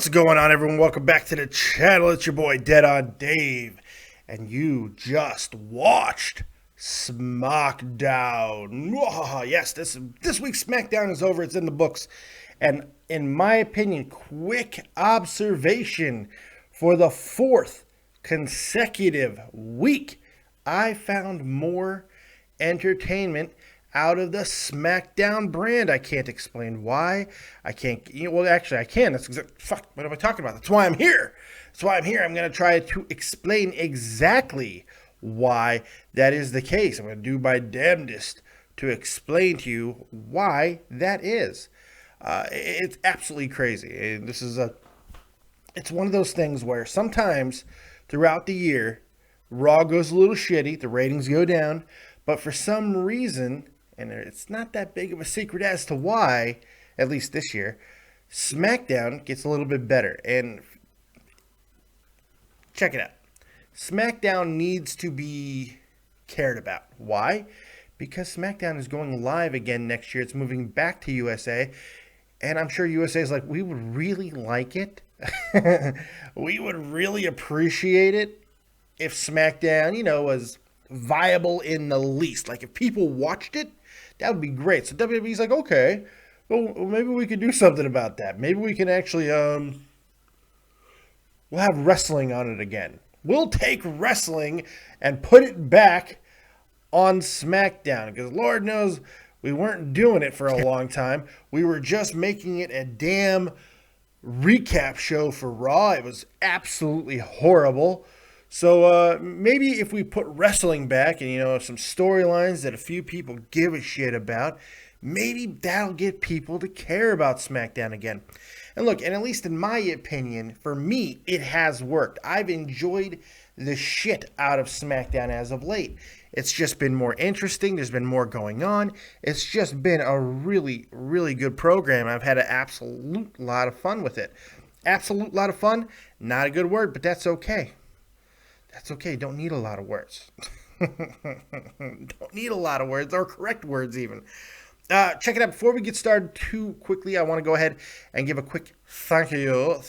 What's going on, everyone? Welcome back to the channel. It's your boy Dead on Dave, and you just watched SmackDown. Yes, this week's SmackDown is over. It's in the books, and in my opinion, quick observation, for the fourth consecutive week, I found more entertainment out of the SmackDown brand. I can't explain why. I can't, well, actually I can. What am I talking about? That's why I'm here. I'm going to try to explain exactly why that is the case. I'm going to do my damnedest to explain to you why that is. It's absolutely crazy. And it's one of those things where sometimes throughout the year, Raw goes a little shitty, the ratings go down, but for some reason, and it's not that big of a secret as to why, at least this year, SmackDown gets a little bit better. And check it out. SmackDown needs to be cared about. Why? Because SmackDown is going live again next year. It's moving back to USA. And I'm sure USA is like, we would really like it. We would really appreciate it if SmackDown, was viable in the least. Like, if people watched it, that would be great. So WWE's like, okay, well, maybe we could do something about that. Maybe we can actually, we'll have wrestling on it again. We'll take wrestling and put it back on SmackDown, because Lord knows we weren't doing it for a long time. We were just making it a damn recap show for Raw. It was absolutely horrible. So maybe if we put wrestling back and, some storylines that a few people give a shit about, maybe that'll get people to care about SmackDown again. And look, and at least in my opinion, for me, it has worked. I've enjoyed the shit out of SmackDown as of late. It's just been more interesting. There's been more going on. It's just been a really, really good program. I've had an absolute lot of fun with it. Absolute lot of fun. Not a good word, but that's okay. That's okay. Don't need a lot of words. Don't need a lot of words, or correct words even. Check it out. Before we get started too quickly, I want to go ahead and give a quick thank you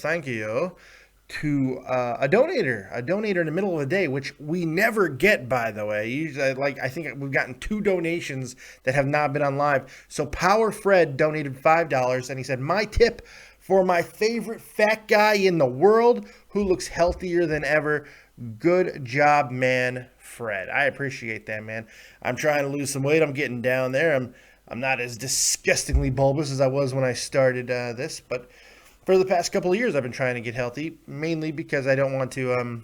to a donator in the middle of the day, which we never get, by the way. Usually, I think we've gotten 2 donations that have not been on live. So Power Fred donated $5, and he said, my tip for my favorite fat guy in the world who looks healthier than ever. Good job, man, Fred. I appreciate that, man. I'm trying to lose some weight. I'm getting down there. I'm not as disgustingly bulbous as I was when I started this, but for the past couple of years, I've been trying to get healthy, mainly because I don't want to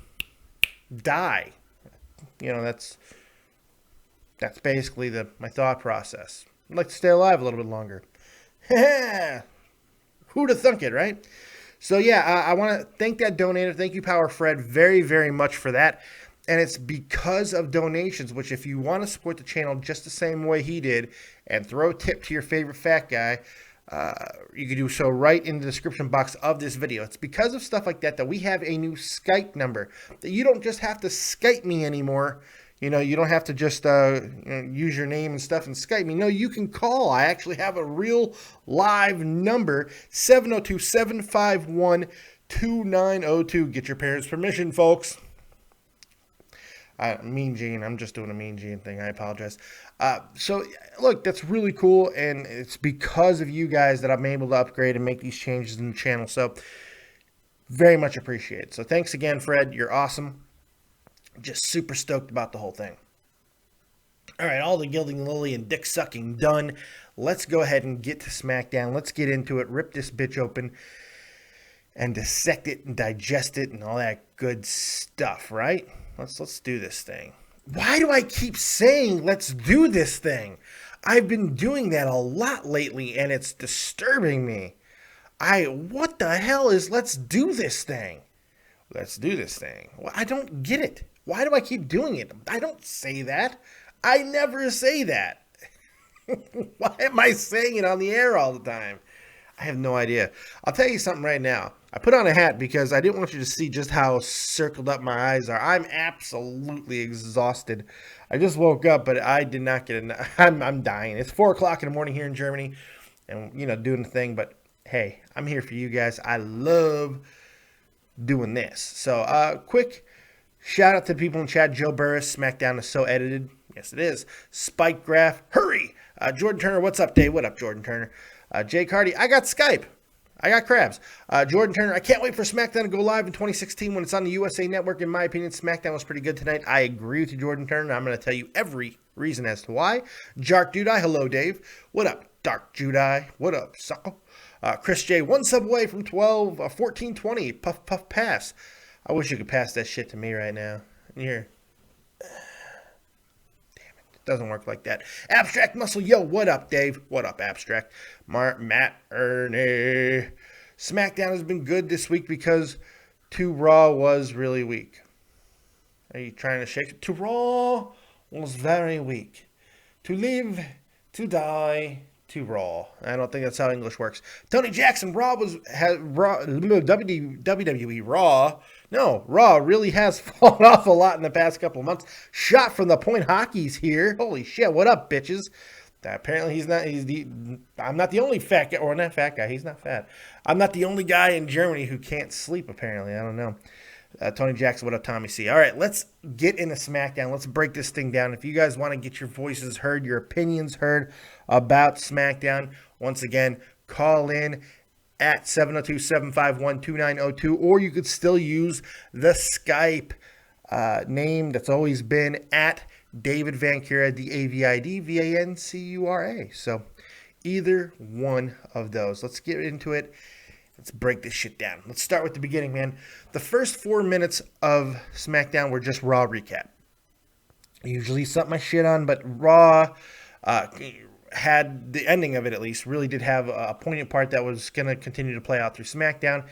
die. That's basically my thought process. I'd like to stay alive a little bit longer. Who'd have thunk it, right? So yeah, I want to thank that donator. Thank you, Power Fred, very, very much for that. And it's because of donations, which if you want to support the channel just the same way he did and throw a tip to your favorite fat guy, you can do so right in the description box of this video. It's because of stuff like that we have a new Skype number, that you don't just have to Skype me anymore. You don't have to just use your name and stuff and Skype me. No, you can call. I actually have a real live number, 702-751-2902. Get your parents' permission, folks. Mean Gene. I'm just doing a Mean Gene thing. I apologize. So, look, that's really cool, and it's because of you guys that I'm able to upgrade and make these changes in the channel. So, very much appreciated. So, thanks again, Fred. You're awesome. Just super stoked about the whole thing. All right, all the gilding lily and dick sucking done. Let's go ahead and get to SmackDown. Let's get into it. Rip this bitch open and dissect it and digest it and all that good stuff, right? Let's do this thing. Why do I keep saying let's do this thing? I've been doing that a lot lately, and it's disturbing me. What the hell is let's do this thing? Let's do this thing. Well, I don't get it. Why do I keep doing it? I don't say that. I never say that. Why am I saying it on the air all the time? I have no idea. I'll tell you something right now. I put on a hat because I didn't want you to see just how circled up my eyes are. I'm absolutely exhausted. I just woke up, but I did not get I'm dying. It's 4 o'clock in the morning here in Germany, and doing the thing. But hey, I'm here for you guys. I love doing this. So, quick shout out to the people in chat. Joe Burris, SmackDown is so edited. Yes, it is. Spike Graph, hurry. Jordan Turner, what's up, Dave? What up, Jordan Turner? Jake Hardy, I got Skype. I got crabs. Jordan Turner, I can't wait for SmackDown to go live in 2016 when it's on the USA Network. In my opinion, SmackDown was pretty good tonight. I agree with you, Jordan Turner. I'm going to tell you every reason as to why. Jark Judai, hello, Dave. What up, Dark Judai? What up, sucker? Chris J, one sub away from 1420. Puff, puff, pass. I wish you could pass that shit to me right now. Here. Doesn't work like that. Abstract Muscle, yo, what up, Dave? What up, Abstract? Matt Ernie. SmackDown has been good this week because To Raw was really weak. Are you trying to shake it? To Raw was very weak. To live, to die, to Raw. I don't think that's how English works. Tony Jackson, WWE Raw. No, Raw really has fallen off a lot in the past couple of months. Shot from the point hockey's here. Holy shit, what up, bitches? Apparently I'm not the only fat guy, or not fat guy, he's not fat. I'm not the only guy in Germany who can't sleep, apparently. I don't know. Tony Jackson, what up, Tommy C? All right, let's get into SmackDown. Let's break this thing down. If you guys want to get your voices heard, your opinions heard about SmackDown, once again, call in at 702-751-2902, or you could still use the Skype name that's always been at David Vancura, DAVIDVANCURA. So either one of those. Let's get into it. Let's break this shit down. Let's start with the beginning, man. The first 4 minutes of SmackDown were just Raw recap. Usually something I shit on, but Raw had the ending of it, at least, really did have a poignant part that was going to continue to play out through SmackDown.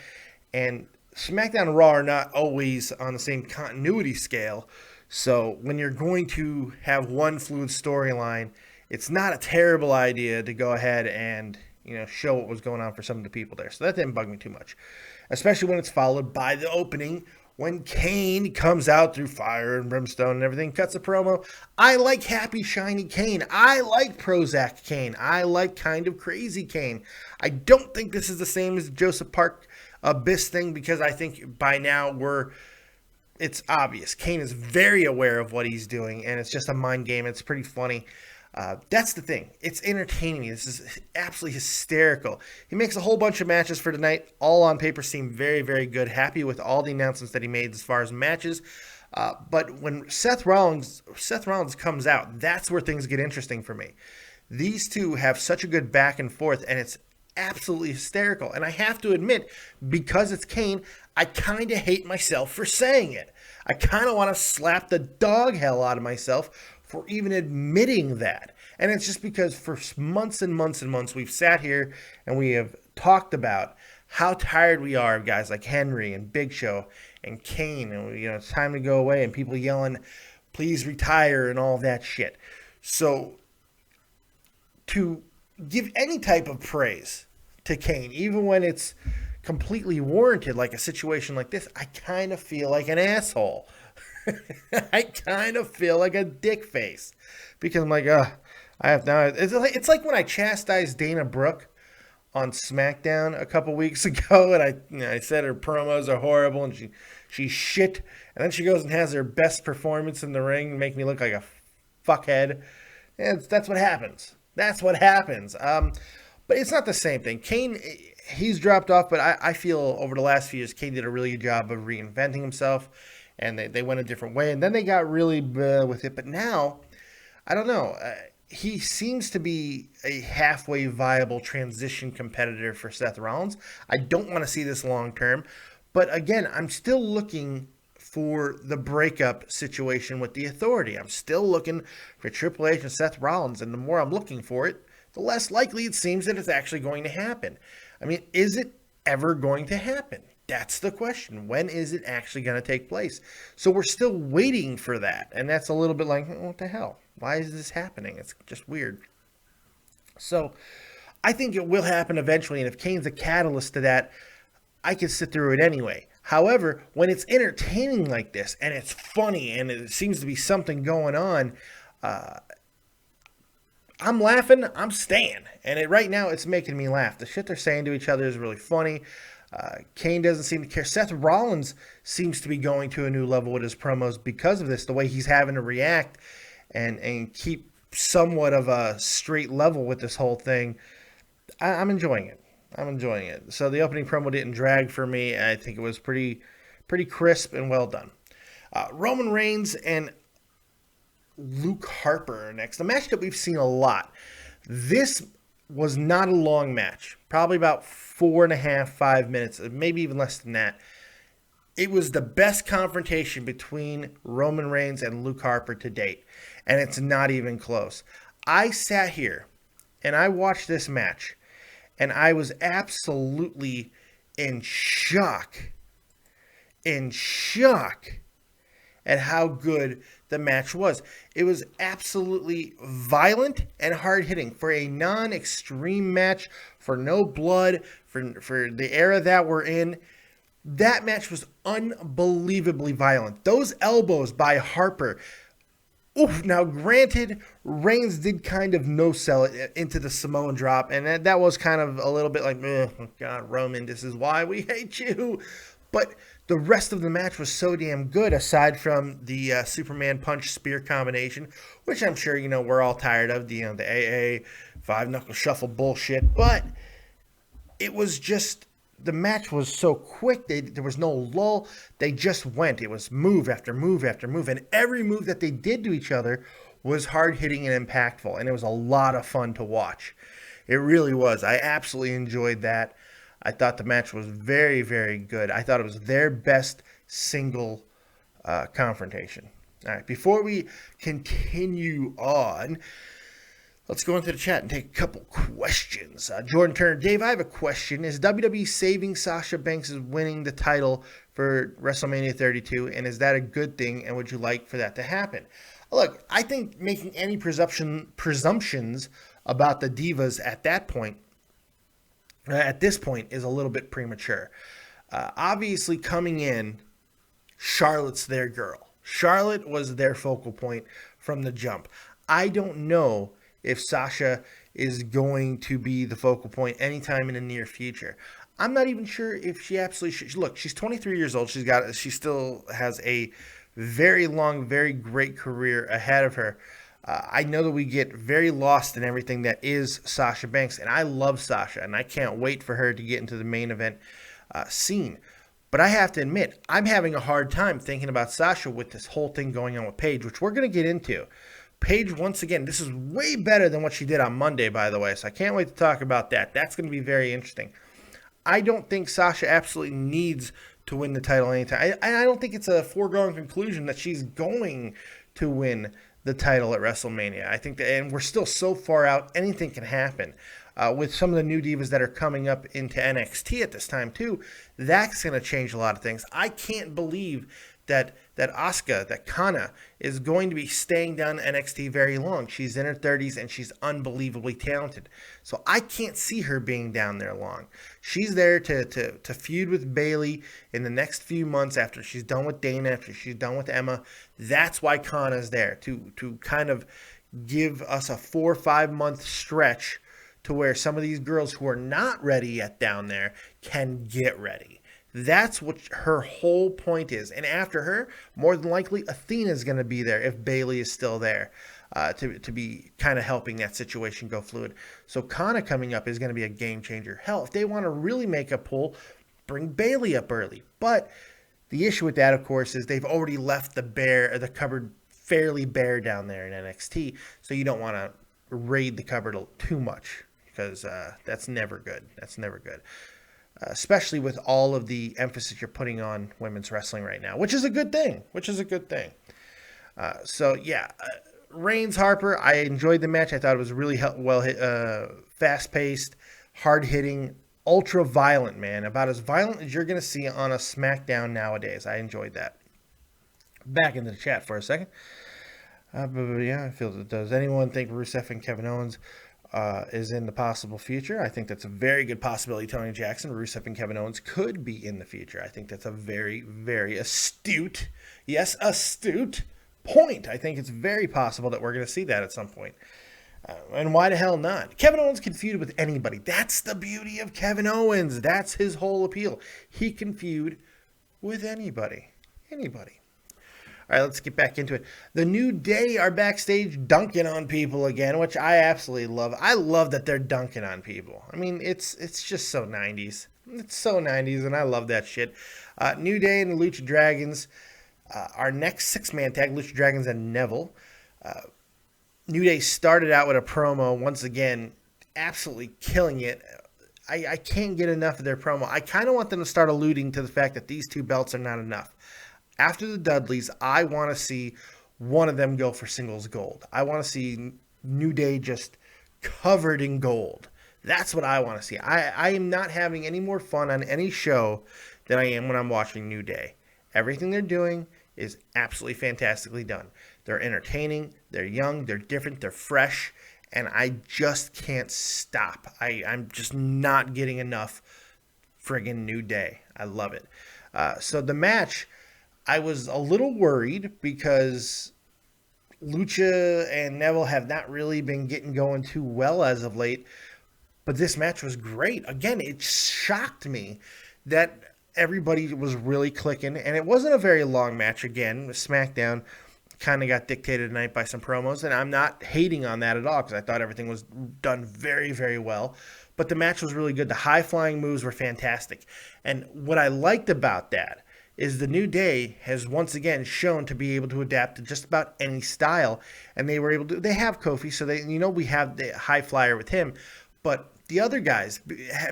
And SmackDown and Raw are not always on the same continuity scale. So when you're going to have one fluid storyline, it's not a terrible idea to go ahead and show what was going on for some of the people there. So that didn't bug me too much, especially when it's followed by the opening when Kane comes out through fire and brimstone and everything, cuts a promo. I like happy, shiny Kane. I like Prozac Kane. I like kind of crazy Kane. I don't think this is the same as Joseph Park Abyss thing, because I think by now it's obvious. Kane is very aware of what he's doing, and it's just a mind game. It's pretty funny. That's the thing. It's entertaining me. This is absolutely hysterical. He makes a whole bunch of matches for tonight. All on paper seem very, very good. Happy with all the announcements that he made as far as matches. But when Seth Rollins comes out, that's where things get interesting for me. These two have such a good back and forth, and it's absolutely hysterical. And I have to admit, because it's Kane, I kind of hate myself for saying it. I kind of want to slap the dog hell out of myself for even admitting that. And it's just because for months and months and months, we've sat here and we have talked about how tired we are of guys like Henry and Big Show and Kane, and it's time to go away, and people yelling, please retire, and all that shit. So to give any type of praise to Kane, even when it's completely warranted, like a situation like this, I kind of feel like an asshole. I kind of feel like a dick face, because I'm like, I have now. It's like when I chastised Dana Brooke on SmackDown a couple weeks ago, and I said her promos are horrible and she's shit, and then she goes and has her best performance in the ring, make me look like a fuckhead. And that's what happens. That's what happens. But it's not the same thing. Kane, he's dropped off, but I feel over the last few years, Kane did a really good job of reinventing himself. And they went a different way. And then they got really with it. But now, I don't know. He seems to be a halfway viable transition competitor for Seth Rollins. I don't want to see this long term. But again, I'm still looking for the breakup situation with the Authority. I'm still looking for Triple H and Seth Rollins. And the more I'm looking for it, the less likely it seems that it's actually going to happen. I mean, is it ever going to happen? That's the question. When is it actually going to take place? So we're still waiting for that. And that's a little bit like, what the hell? Why is this happening? It's just weird. So I think it will happen eventually. And if Kane's a catalyst to that, I can sit through it anyway. However, when it's entertaining like this, and it's funny, and it seems to be something going on, I'm laughing, I'm staying. And right now, it's making me laugh. The shit they're saying to each other is really funny. Kane doesn't seem to care. Seth Rollins seems to be going to a new level with his promos because of this, the way he's having to react and keep somewhat of a straight level with this whole thing. I'm enjoying it. I'm enjoying it. So the opening promo didn't drag for me. I think it was pretty crisp and well done. Roman Reigns and Luke Harper are next. A match that we've seen a lot. This was not a long match. Probably about 4.5, 5 minutes, maybe even less than that. It was the best confrontation between Roman Reigns and Luke Harper to date. And it's not even close. I sat here and I watched this match. And I was absolutely in shock at how good the match was. It was absolutely violent and hard-hitting for a non-extreme match, for no blood, for the era that we're in. That match was unbelievably violent. Those elbows by Harper. Oof, now granted, Reigns did kind of no-sell it into the Samoan drop, and that was kind of a little bit like, oh God, Roman, this is why we hate you. But the rest of the match was so damn good, aside from the Superman punch spear combination, which I'm sure, we're all tired of, the AA five-knuckle shuffle bullshit. But it was just, the match was so quick, there was no lull. They just went. It was move after move after move. And every move that they did to each other was hard-hitting and impactful. And it was a lot of fun to watch. It really was. I absolutely enjoyed that. I thought the match was very, very good. I thought it was their best single confrontation. All right, before we continue on, let's go into the chat and take a couple questions. Jordan Turner, Dave, I have a question. Is WWE saving Sasha Banks' winning the title for WrestleMania 32, and is that a good thing, and would you like for that to happen? Look, I think making any presumptions about the Divas at this point is a little bit premature. Obviously, coming in, Charlotte's their girl. Charlotte was their focal point from the jump. I don't know if Sasha is going to be the focal point anytime in the near future. I'm not even sure if she absolutely should. Look, she's 23 years old. She still has a very long, very great career ahead of her. I know that we get very lost in everything that is Sasha Banks, and I love Sasha, and I can't wait for her to get into the main event scene. But I have to admit, I'm having a hard time thinking about Sasha with this whole thing going on with Paige, which we're going to get into. Paige, once again, this is way better than what she did on Monday, by the way, so I can't wait to talk about that. That's going to be very interesting. I don't think Sasha absolutely needs to win the title anytime. I don't think it's a foregone conclusion that she's going to win the title at WrestleMania. I think that, and we're still so far out, anything can happen. With some of the new divas that are coming up into NXT at this time too, that's going to change a lot of things. I can't believe that Asuka, that Kana, is going to be staying down NXT very long. She's in her 30s and she's unbelievably talented. So I can't see her being down there long. She's there to feud with Bayley in the next few months after she's done with Dana, after she's done with Emma. That's why Kana's there, to kind of give us a 4 or 5 month stretch to where some of these girls who are not ready yet down there can get ready. That's what her whole point is. And after her, more than likely, Athena's going to be there if Bayley is still there to be kind of helping that situation go fluid. So Kana coming up is going to be a game changer. Hell, if they want to really make a pull, bring Bayley up early. But the issue with that, of course, is they've already left the cupboard fairly bare down there in NXT. So you don't want to raid the cupboard too much because that's never good. That's never good. Especially with all of the emphasis you're putting on women's wrestling right now, which is a good thing. Reigns Harper, I enjoyed the match. I thought it was really fast-paced, hard-hitting, ultra-violent, man. About as violent as you're going to see on a SmackDown nowadays. I enjoyed that. Back into the chat for a second. I feel it does. Anyone think Rusev and Kevin Owens is in the possible future? I think that's a very good possibility. Tony Jackson, Rusev, and Kevin Owens could be in the future. I think that's a very, very astute point. I think it's very possible that we're going to see that at some point. And why the hell not? Kevin Owens can feud with anybody. That's the beauty of Kevin Owens. That's his whole appeal. He can feud with anybody. Anybody. All right, let's get back into it. The New Day are backstage dunking on people again, which I absolutely love. I love that they're dunking on people. I mean, it's just so 90s. It's so 90s, and I love that shit. New Day and the Lucha Dragons. Our next six-man tag, Lucha Dragons and Neville. New Day started out with a promo, once again, absolutely killing it. I can't get enough of their promo. I kind of want them to start alluding to the fact that these two belts are not enough. After the Dudleys, I want to see one of them go for singles gold. I want to see New Day just covered in gold. That's what I want to see. I am not having any more fun on any show than I am when I'm watching New Day. Everything they're doing is absolutely fantastically done. They're entertaining, they're young, they're different, they're fresh, and I just can't stop. I'm just not getting enough friggin' New Day. I love it. So the match, I was a little worried because Lucha and Neville have not really been getting going too well as of late, but this match was great. Again, it shocked me that everybody was really clicking, and it wasn't a very long match. Again, SmackDown kind of got dictated tonight by some promos, and I'm not hating on that at all because I thought everything was done very, very well. But the match was really good. The high-flying moves were fantastic. And what I liked about that is the New Day has once again shown to be able to adapt to just about any style, and they were able to. They have Kofi, so we have the high flyer with him, but the other guys,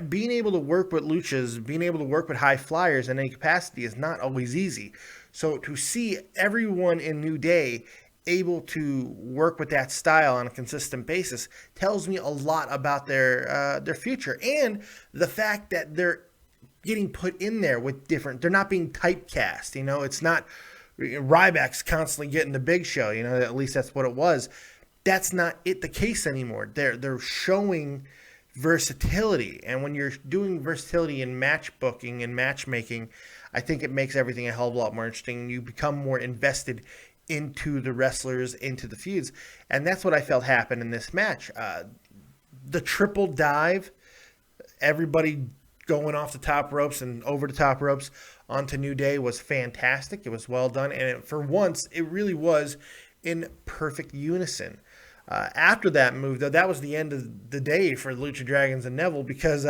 being able to work with luchas, being able to work with high flyers in any capacity is not always easy. So to see everyone in New Day able to work with that style on a consistent basis tells me a lot about their future, and the fact that they're getting put in there with different. They're not being typecast. It's not Ryback's constantly getting the big show. At least that's what it was. That's not the case anymore. They're showing versatility, and when you're doing versatility in match booking and matchmaking, I think it makes everything a hell of a lot more interesting. You become more invested into the wrestlers, into the feuds, and that's what I felt happened in this match. The triple dive, everybody going off the top ropes and over the top ropes onto New Day was fantastic. It was well done, and for once, it really was in perfect unison. After that move, though, that was the end of the day for Lucha Dragons and Neville because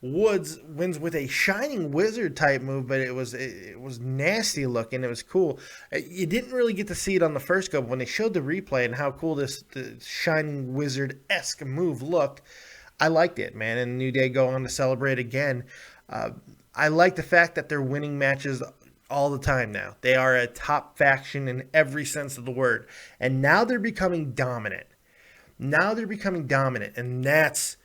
Woods wins with a Shining Wizard type move, but it was nasty looking. It was cool. You didn't really get to see it on the first go, but when they showed the replay and how cool the Shining Wizard-esque move looked, I liked it, man. And New Day go on to celebrate again. I like the fact that they're winning matches all the time now. They are a top faction in every sense of the word. And now they're becoming dominant. And that's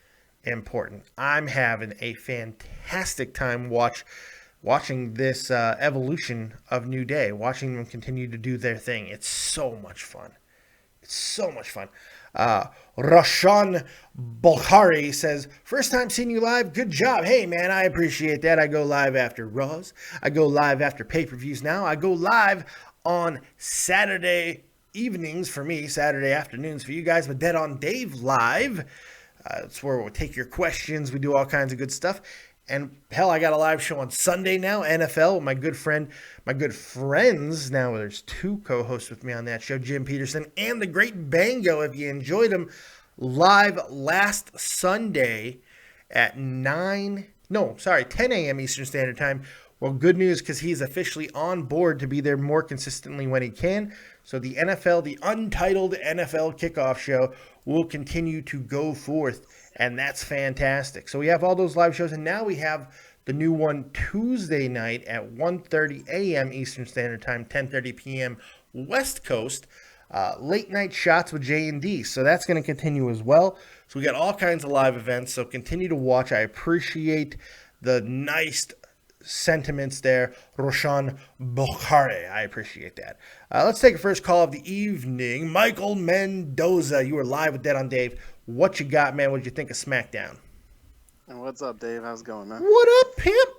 important. I'm having a fantastic time watching this evolution of New Day, watching them continue to do their thing. It's so much fun. Roshan Bolkhari says, first time seeing you live, good job. Hey man, I appreciate that. I go live after Raws. I go live after pay-per-views now. I go live on Saturday evenings for me, Saturday afternoons for you guys, with Dead on Dave live. It's where we'll take your questions. We do all kinds of good stuff. And hell, I got a live show on Sunday now, NFL, with my good friends. Now there's two co-hosts with me on that show, Jim Peterson and the Great Bango. If you enjoyed them, live last Sunday at 10 a.m. Eastern Standard Time. Well, good news, because he's officially on board to be there more consistently when he can. So the untitled NFL kickoff show will continue to go forth, and that's fantastic. So we have all those live shows, and now we have the new one Tuesday night at 1:30 a.m. Eastern Standard Time, 10:30 p.m. West Coast, late night shots with J&D. So that's going to continue as well. So we got all kinds of live events, so continue to watch. I appreciate the nice sentiments there, Roshan Bokhare. I appreciate that. Let's take a first call of the evening. Michael Mendoza, you are live with Dead on Dave. What you got, man? What did you think of SmackDown? What's up, Dave? How's it going, man? What up, pimp?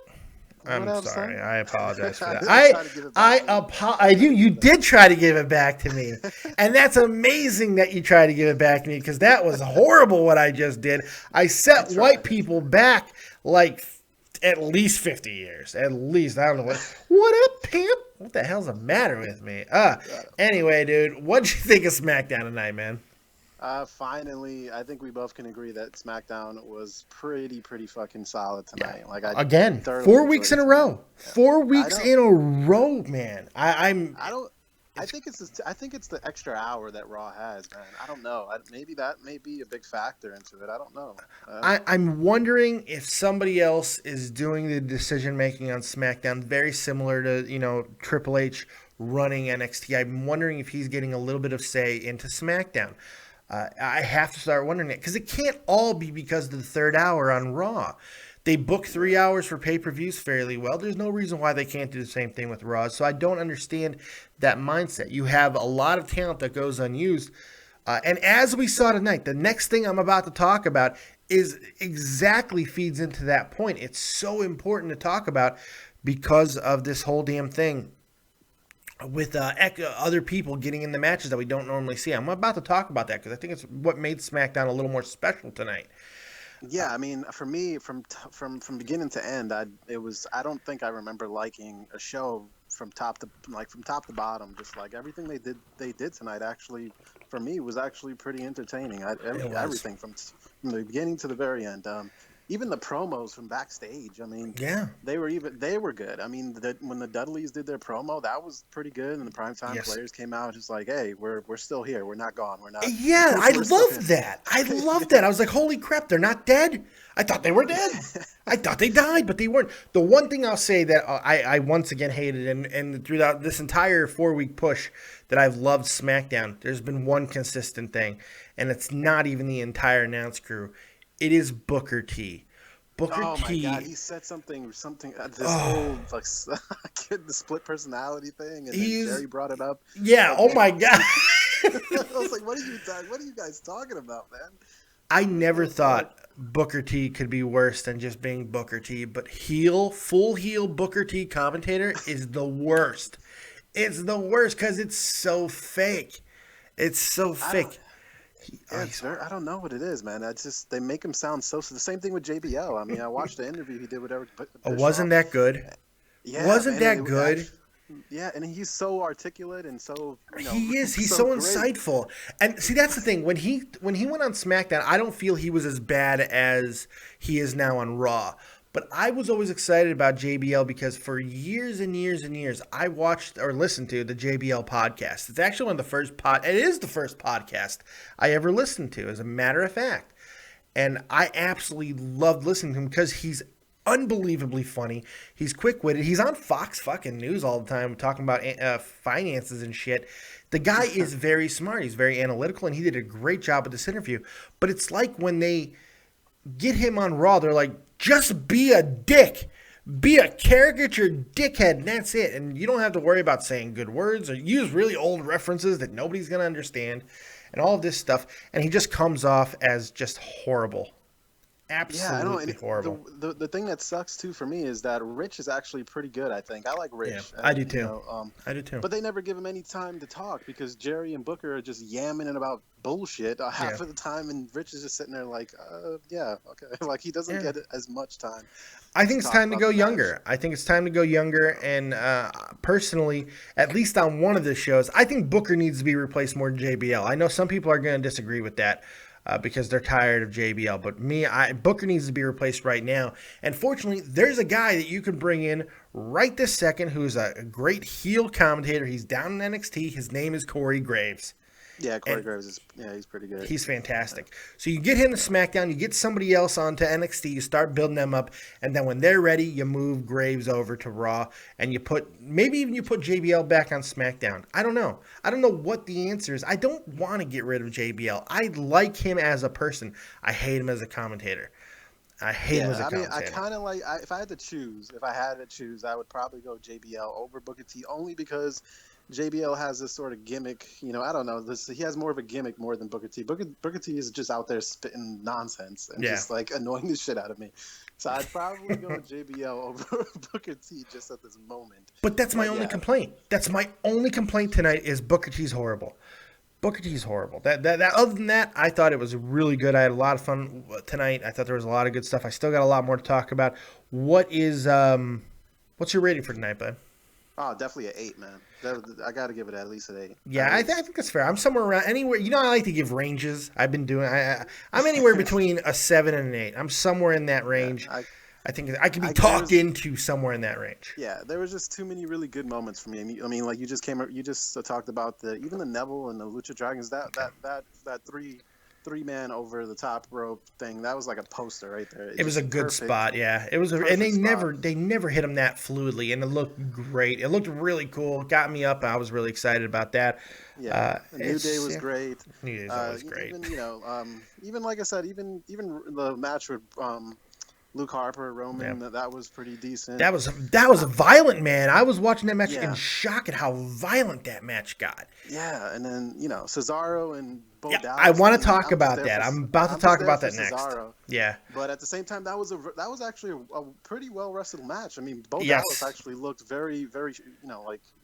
I'm sorry. Son? I apologize for that. I try to give it back I do. You did try to give it back to me, and that's amazing that you tried to give it back to me because that was horrible what I just did. I set white people back like at least 50 years. At least. I don't know what up, pimp? What the hell's the matter with me? Anyway, dude, what'd you think of SmackDown tonight, man? Finally, I think we both can agree that SmackDown was pretty fucking solid tonight. Yeah. Like I again, 4 weeks in a row. Yeah. 4 weeks in a row, man. I think it's the extra hour that Raw has, man. I don't know. Maybe that may be a big factor into it. I don't know. I'm wondering if somebody else is doing the decision making on SmackDown, very similar to Triple H running NXT. I'm wondering if he's getting a little bit of say into SmackDown. I have to start wondering it because it can't all be because of the third hour on Raw. They book 3 hours for pay-per-views fairly well. There's no reason why they can't do the same thing with Raw. So I don't understand that mindset. You have a lot of talent that goes unused. And as we saw tonight, the next thing I'm about to talk about exactly feeds into that point. It's so important to talk about because of this whole damn thing with other people getting in the matches that we don't normally see. I'm about to talk about that because I think it's what made SmackDown a little more special tonight. Yeah, I mean, for me, from beginning to end, I don't think I remember liking a show from top to bottom. Just like everything they did tonight, actually, for me, was actually pretty entertaining. Everything from the beginning to the very end. Even the promos from backstage, I mean, yeah, they were good. I mean, when the Dudleys did their promo, that was pretty good. And the primetime players came out just like, hey, we're still here. We're not gone. We're not. Yeah, I love that. I love that. I was like, holy crap, they're not dead. I thought they were dead. I thought they died, but they weren't. The one thing I'll say that I once again hated, and throughout this entire 4-week push that I've loved SmackDown, there's been one consistent thing, and it's not even the entire announce crew. It is Booker T. Oh my God, he said something. This whole the split personality thing, and then Jerry brought it up. Yeah. Oh my God. I was like, what are you guys talking about, man? I never thought Booker T could be worse than just being Booker T, but full heel Booker T commentator is the worst. It's the worst because it's so fake. It's so fake. I don't know what it is, man. They make him sound so. The same thing with JBL. I mean, I watched the interview he did with Eric Bischoff. Wasn't that good? Yeah, wasn't that good? Yeah, and he's so articulate and so. He is. He's so insightful. And see, that's the thing. When he went on SmackDown, I don't feel he was as bad as he is now on Raw. But I was always excited about JBL because for years and years and years, I watched or listened to the JBL podcast. It's actually one of the first it is the first podcast I ever listened to, as a matter of fact. And I absolutely loved listening to him because he's unbelievably funny. He's quick-witted. He's on Fox fucking News all the time talking about finances and shit. The guy is very smart. He's very analytical, and he did a great job with this interview. But it's like when they get him on Raw, they're like, just be a dick. Be a caricature dickhead, and that's it. And you don't have to worry about saying good words or use really old references that nobody's going to understand and all of this stuff. And he just comes off as just horrible. Absolutely horrible. The thing that sucks, too, for me is that Rich is actually pretty good, I think. I like Rich. Yeah, I do, too. I do, too. But they never give him any time to talk because Jerry and Booker are just yamming about bullshit half of the time, and Rich is just sitting there like, yeah, okay. Like, he doesn't get as much time. I think it's time to go younger. I think it's time to go younger, and personally, at least on one of the shows, I think Booker needs to be replaced more than JBL. I know some people are going to disagree with that. Because they're tired of JBL. But Booker needs to be replaced right now. And fortunately, there's a guy that you can bring in right this second who's a great heel commentator. He's down in NXT. His name is Corey Graves. Yeah, Corey Graves he's pretty good. He's fantastic. So you get him to SmackDown, you get somebody else onto NXT, you start building them up, and then when they're ready, you move Graves over to Raw, and you put JBL back on SmackDown. I don't know. I don't know what the answer is. I don't want to get rid of JBL. I like him as a person. I hate him as a commentator. I hate him as a commentator. I kind of if I had to choose, I would probably go JBL over Booker T, only because JBL has this sort of gimmick, I don't know. He has more of a gimmick more than Booker T. Booker T is just out there spitting nonsense and just like annoying the shit out of me. So I'd probably go with JBL over Booker T just at this moment. But that's my only complaint. That's my only complaint tonight is Booker T's horrible. Booker T's horrible. That other than that, I thought it was really good. I had a lot of fun tonight. I thought there was a lot of good stuff. I still got a lot more to talk about. What's your rating for tonight, bud? Oh, definitely an 8, man. I got to give it at least an 8. Yeah, I think that's fair. I'm somewhere around anywhere. I like to give ranges. I've been doing. I'm anywhere between a 7 and an 8. I'm somewhere in that range. Yeah, I think I could be talked into somewhere in that range. Yeah, there was just too many really good moments for me. I mean, like you just talked about even the Neville and the Lucha Dragons. That three-man over the top rope thing, that was like a poster right there. It was a good spot, yeah. It was, and they never hit him that fluidly, and it looked great. It looked really cool. It got me up. I was really excited about that. Yeah, New Day was great. New Day was always great. Even like I said, even the match with Luke Harper, Roman, that was pretty decent. That was a violent, man. I was watching that match in shock at how violent that match got. Yeah, and then Cesaro and Bo Dallas. I want to talk about that. I'm about to talk about that next. Cesaro. Yeah, but at the same time, that was actually a pretty well wrestled match. I mean, Bo Dallas actually looked very, very,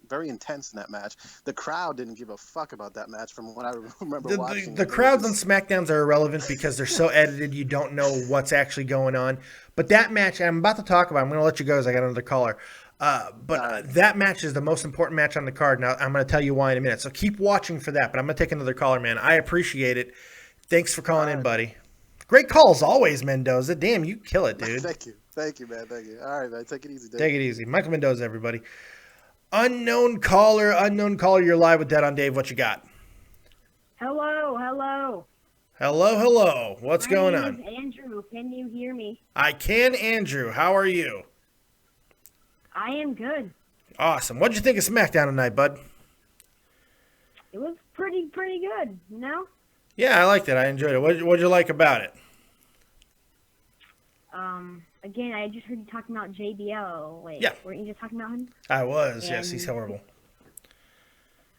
very intense in that match. The crowd didn't give a fuck about that match from what I remember watching. The crowds on SmackDowns are irrelevant because they're so edited, you don't know what's actually going on. But that match, I'm about to talk about, I'm going to let you go as I got another caller. That match is the most important match on the card. Now, I'm going to tell you why in a minute. So keep watching for that. But I'm going to take another caller, man. I appreciate it. Thanks for calling in, buddy. Great calls always, Mendoza. Damn, you kill it, dude. Thank you, man. Thank you. All right, man. Take it easy, Dave. Take it easy. Michael Mendoza, everybody. Unknown caller, you're live with Dead on Dave. What you got? Hello. Hello. What's going on? My name is Andrew. Can you hear me? I can, Andrew. How are you? I am good. Awesome. What'd you think of SmackDown tonight, bud? It was pretty good, Yeah, I liked it. I enjoyed it. What'd you like about it? Again, I just heard you talking about JBL. Wait, weren't you just talking about him? I was. Yes, he's horrible.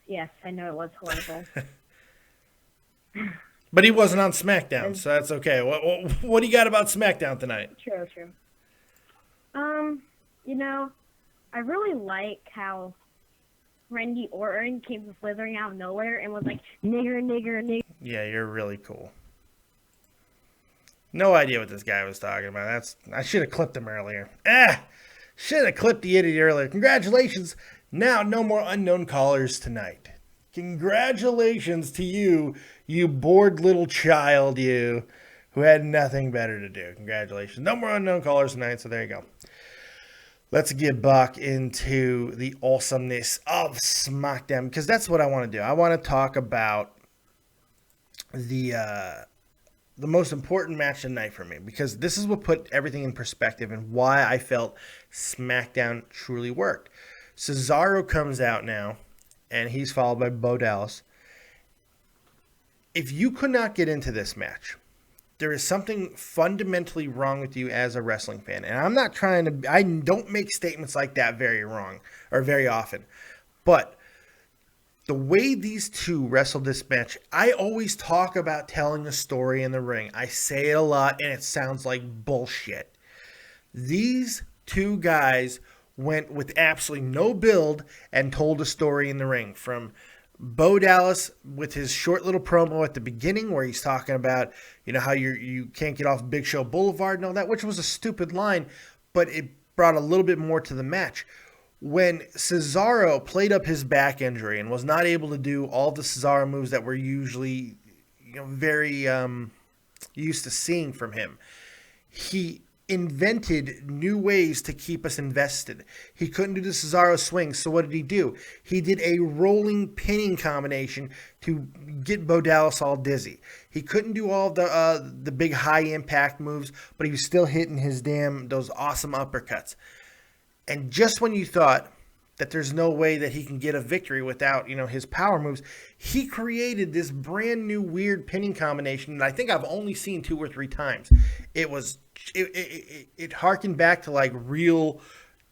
Yes, I know it was horrible. But he wasn't on SmackDown, so that's okay. What do you got about SmackDown tonight? True. I really like how Randy Orton came slithering out of nowhere and was like, nigger. Yeah, you're really cool. No idea what this guy was talking about. I should have clipped him earlier. Should have clipped the idiot earlier. Congratulations. Now, no more unknown callers tonight. Congratulations to you, you bored little child, you, who had nothing better to do. Congratulations. No more unknown callers tonight, so there you go. Let's get back into the awesomeness of SmackDown, because that's what I want to do. I want to talk about the most important match tonight for me, because this is what put everything in perspective and why I felt SmackDown truly worked. Cesaro comes out now, and he's followed by Bo Dallas. If you could not get into this match, there is something fundamentally wrong with you as a wrestling fan. And I'm not I don't make statements like that very often. But the way these two wrestled this match, I always talk about telling a story in the ring. I say it a lot, and it sounds like bullshit. These two guys went with absolutely no build and told a story in the ring. From Bo Dallas with his short little promo at the beginning where he's talking about, how you can't get off Big Show Boulevard and all that, which was a stupid line, but it brought a little bit more to the match. When Cesaro played up his back injury and was not able to do all the Cesaro moves that we're usually very used to seeing from him, he invented new ways to keep us invested. He couldn't do the Cesaro swing, so what did he do? He did a rolling pinning combination to get Bo Dallas all dizzy. He couldn't do all the big high impact moves, but he was still hitting those awesome uppercuts. And just when you thought that there's no way that he can get a victory without, his power moves, he created this brand new weird pinning combination that I think I've only seen 2 or 3 times. It harkened back to like real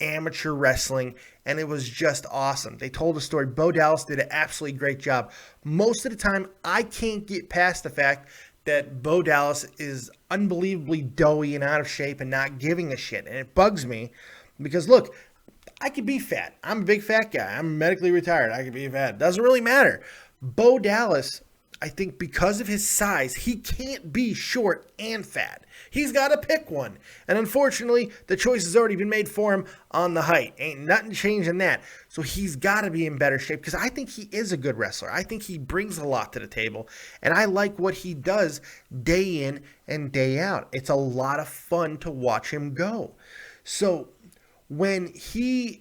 amateur wrestling, and it was just awesome. They told a story. Bo Dallas did an absolutely great job. Most of the time, I can't get past the fact that Bo Dallas is unbelievably doughy and out of shape and not giving a shit. And it bugs me because, look, I could be fat. I'm a big fat guy. I'm medically retired. I could be fat. It doesn't really matter. Bo Dallas, I think because of his size, he can't be short and fat. He's got to pick one. And unfortunately, the choice has already been made for him on the height. Ain't nothing changing that. So he's got to be in better shape because I think he is a good wrestler. I think he brings a lot to the table. And I like what he does day in and day out. It's a lot of fun to watch him go. So when he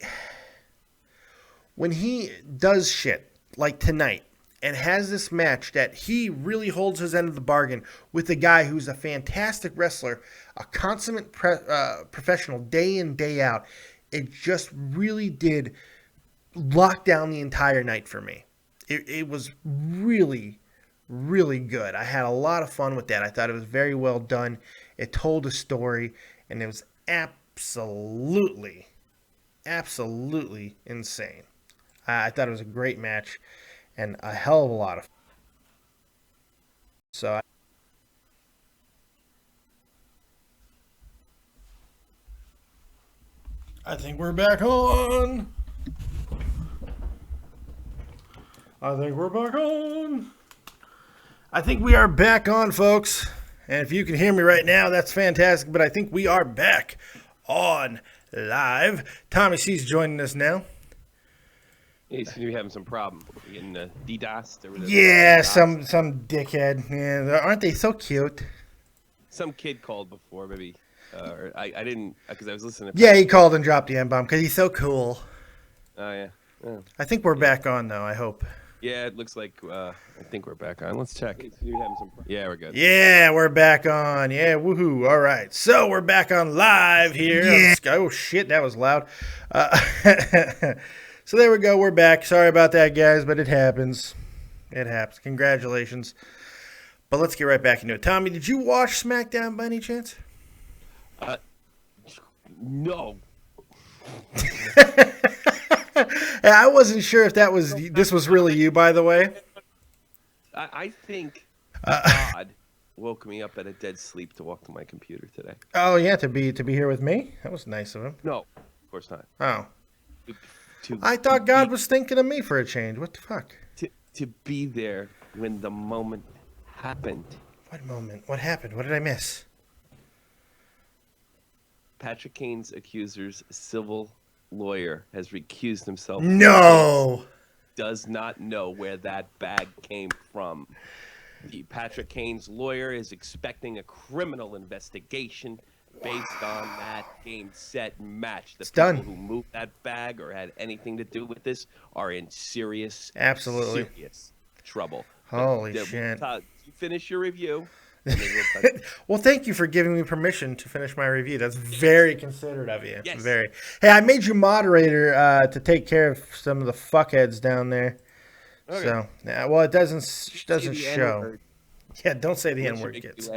does shit like tonight, and has this match that he really holds his end of the bargain with a guy who's a fantastic wrestler, a consummate professional day in, day out. It just really did lock down the entire night for me. It was really, really good. I had a lot of fun with that. I thought it was very well done. It told a story, and it was absolutely insane. I thought it was a great match. And a hell of a lot of fun. So I think we're back on. I think we are back on, folks. And if you can hear me right now, that's fantastic. But I think we are back on live. Tommy C's joining us now. He seems to be having some problem getting DDoSed or whatever. Yeah, some dickhead. Yeah, aren't they so cute? Some kid called before, maybe. I didn't, because I was listening. Yeah, he called and dropped the M-bomb because he's so cool. Oh, yeah. I think we're back on, though, I hope. Yeah, it looks like, I think we're back on. Let's check. Yeah, we're good. Yeah, we're back on. Yeah, woohoo. All right. So we're back on live here. Yeah. Oh, shit, that was loud. So there we go. We're back. Sorry about that, guys, but it happens. It happens. Congratulations. But let's get right back into it. Tommy, did you watch SmackDown by any chance? No. I wasn't sure if this was really you, by the way. I think God woke me up at a dead sleep to walk to my computer today. Oh, yeah, to be here with me? That was nice of him. No, of course not. Oh. I thought God was thinking of me for a change. What the fuck? To be there when the moment happened. What moment? What happened? What did I miss? Patrick Kane's accuser's civil lawyer has recused himself. No! Does not know where that bag came from. Patrick Kane's lawyer is expecting a criminal investigation based on that game, set, match. The people who moved that bag or had anything to do with this are in serious trouble. Holy shit. You finish your review. Well, thank you for giving me permission to finish my review. That's very considerate of you. Yes. Very. Hey, I made you moderator to take care of some of the fuckheads down there. Okay. So, yeah, well, it doesn't show. Yeah, don't say the N-word, kids.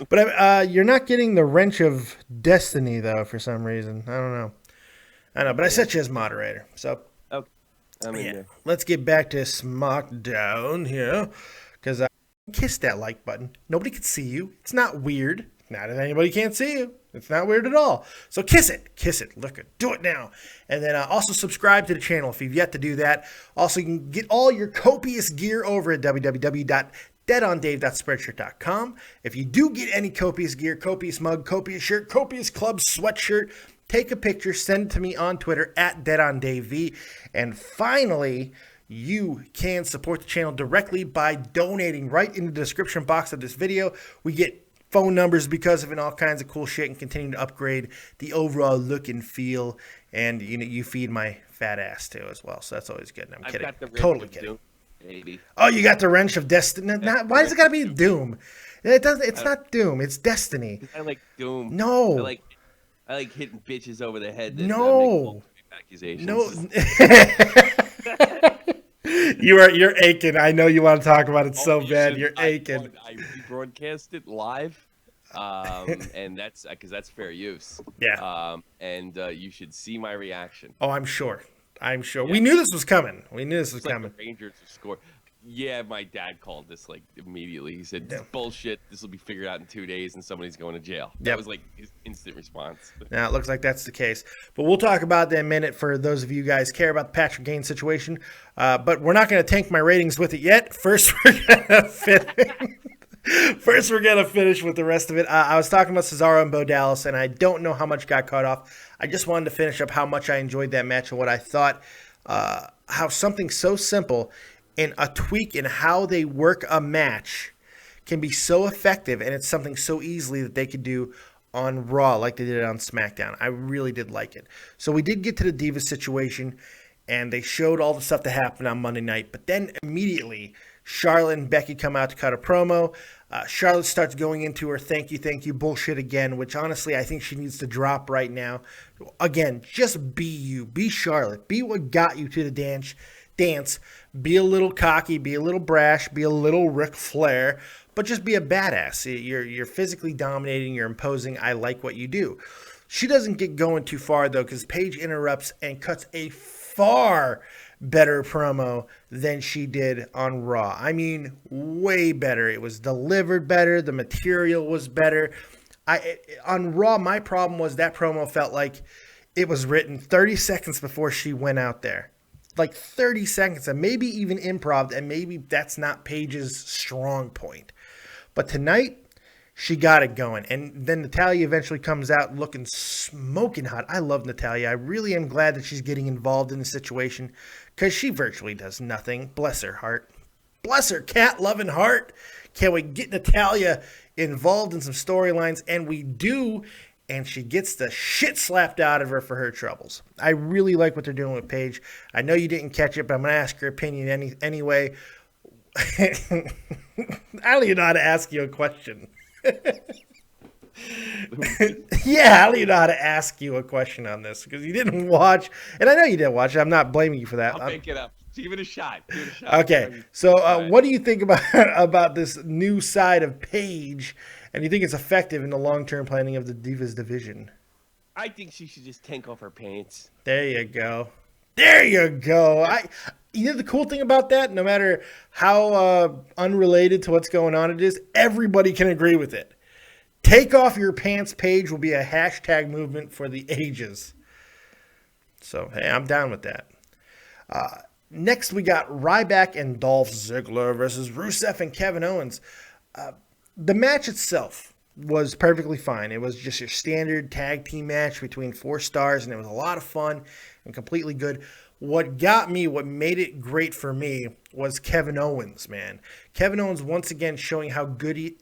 But you're not getting the wrench of destiny, though, for some reason. I don't know. But I set you as moderator. So, let's get back to SmackDown here. Because kiss that like button. Nobody can see you. It's not weird. Not that anybody can't see you. It's not weird at all. So kiss it. Kiss it. Look it. Do it now. And then also subscribe to the channel if you've yet to do that. Also, you can get all your copious gear over at www.deadondave.spreadshirt.com. If you do get any copious gear, copious mug, copious shirt, copious club sweatshirt, take a picture, send it to me on Twitter at deadondavev. And finally, you can support the channel directly by donating right in the description box of this video. We get phone numbers because of it, and all kinds of cool shit, and continue to upgrade the overall look and feel. And you feed my fat ass too as well, so that's always good. And I'm kidding, totally kidding. Doom, oh, you got the wrench of destiny. Why does it gotta be Doom? It doesn't. It's not Doom. It's Destiny. I like Doom. No. I like hitting bitches over the head. No. Accusations. No. You're aching. I know you want to talk about it so bad. You're aching. I rebroadcast it live And that's because that's fair use. Yeah. And you should see my reaction. Oh, I'm sure. I'm sure. Yeah. We knew this was coming. It's like the Rangers score. Yeah, my dad called this like immediately. He said, "Bullshit. This will be figured out in 2 days, and somebody's going to jail." That was like his instant response. Now it looks like that's the case, but we'll talk about that in a minute. For those of you guys care about the Patrick Gaines situation, but we're not going to tank my ratings with it yet. First, we're gonna finish with the rest of it. I was talking about Cesaro and Bo Dallas, and I don't know how much got cut off. I just wanted to finish up how much I enjoyed that match and what I thought. How something so simple and a tweak in how they work a match can be so effective, and it's something so easily that they could do on Raw like they did it on SmackDown. I really did like it. So we did get to the Divas situation, and they showed all the stuff that happened on Monday night, but then immediately Charlotte and Becky come out to cut a promo. Charlotte starts going into her thank you bullshit again, which honestly I think she needs to drop right now. Again, just be you. Be Charlotte. Be what got you to the dance. Be a little cocky, be a little brash, be a little Ric Flair, but just be a badass. You're physically dominating, you're imposing. I like what you do. She doesn't get going too far, though, because Paige interrupts and cuts a far better promo than she did on Raw. I mean, way better. It was delivered better. The material was better. On Raw, my problem was that promo felt like it was written 30 seconds before she went out there. Like 30 seconds, and maybe even improv, and maybe that's not Paige's strong point. But tonight, she got it going. And then Natalya eventually comes out looking smoking hot. I love Natalya. I really am glad that she's getting involved in the situation because she virtually does nothing. Bless her heart. Bless her cat-loving heart. Can we get Natalya involved in some storylines? And we do. And she gets the shit slapped out of her for her troubles. I really like what they're doing with Paige. I know you didn't catch it, but I'm going to ask your opinion anyway. I don't even know how to ask you a question. Yeah, I don't even know how to ask you a question on this because you didn't watch. And I know you didn't watch it. I'm not blaming you for that. I'll make it up. Give it a shot. Okay, so what do you think about this new side of Paige? And do you think it's effective in the long-term planning of the Divas division? I think she should just take off her pants. There you go. There you go. You know the cool thing about that, no matter how unrelated to what's going on it is, everybody can agree with it. Take off your pants Paige will be a hashtag movement for the ages. So, hey, I'm down with that. Next, we got Ryback and Dolph Ziggler versus Rusev and Kevin Owens. The match itself was perfectly fine. It was just your standard tag team match between 4 stars, and it was a lot of fun and completely good. What made it great for me was Kevin Owens, man. Kevin Owens once again showing how good he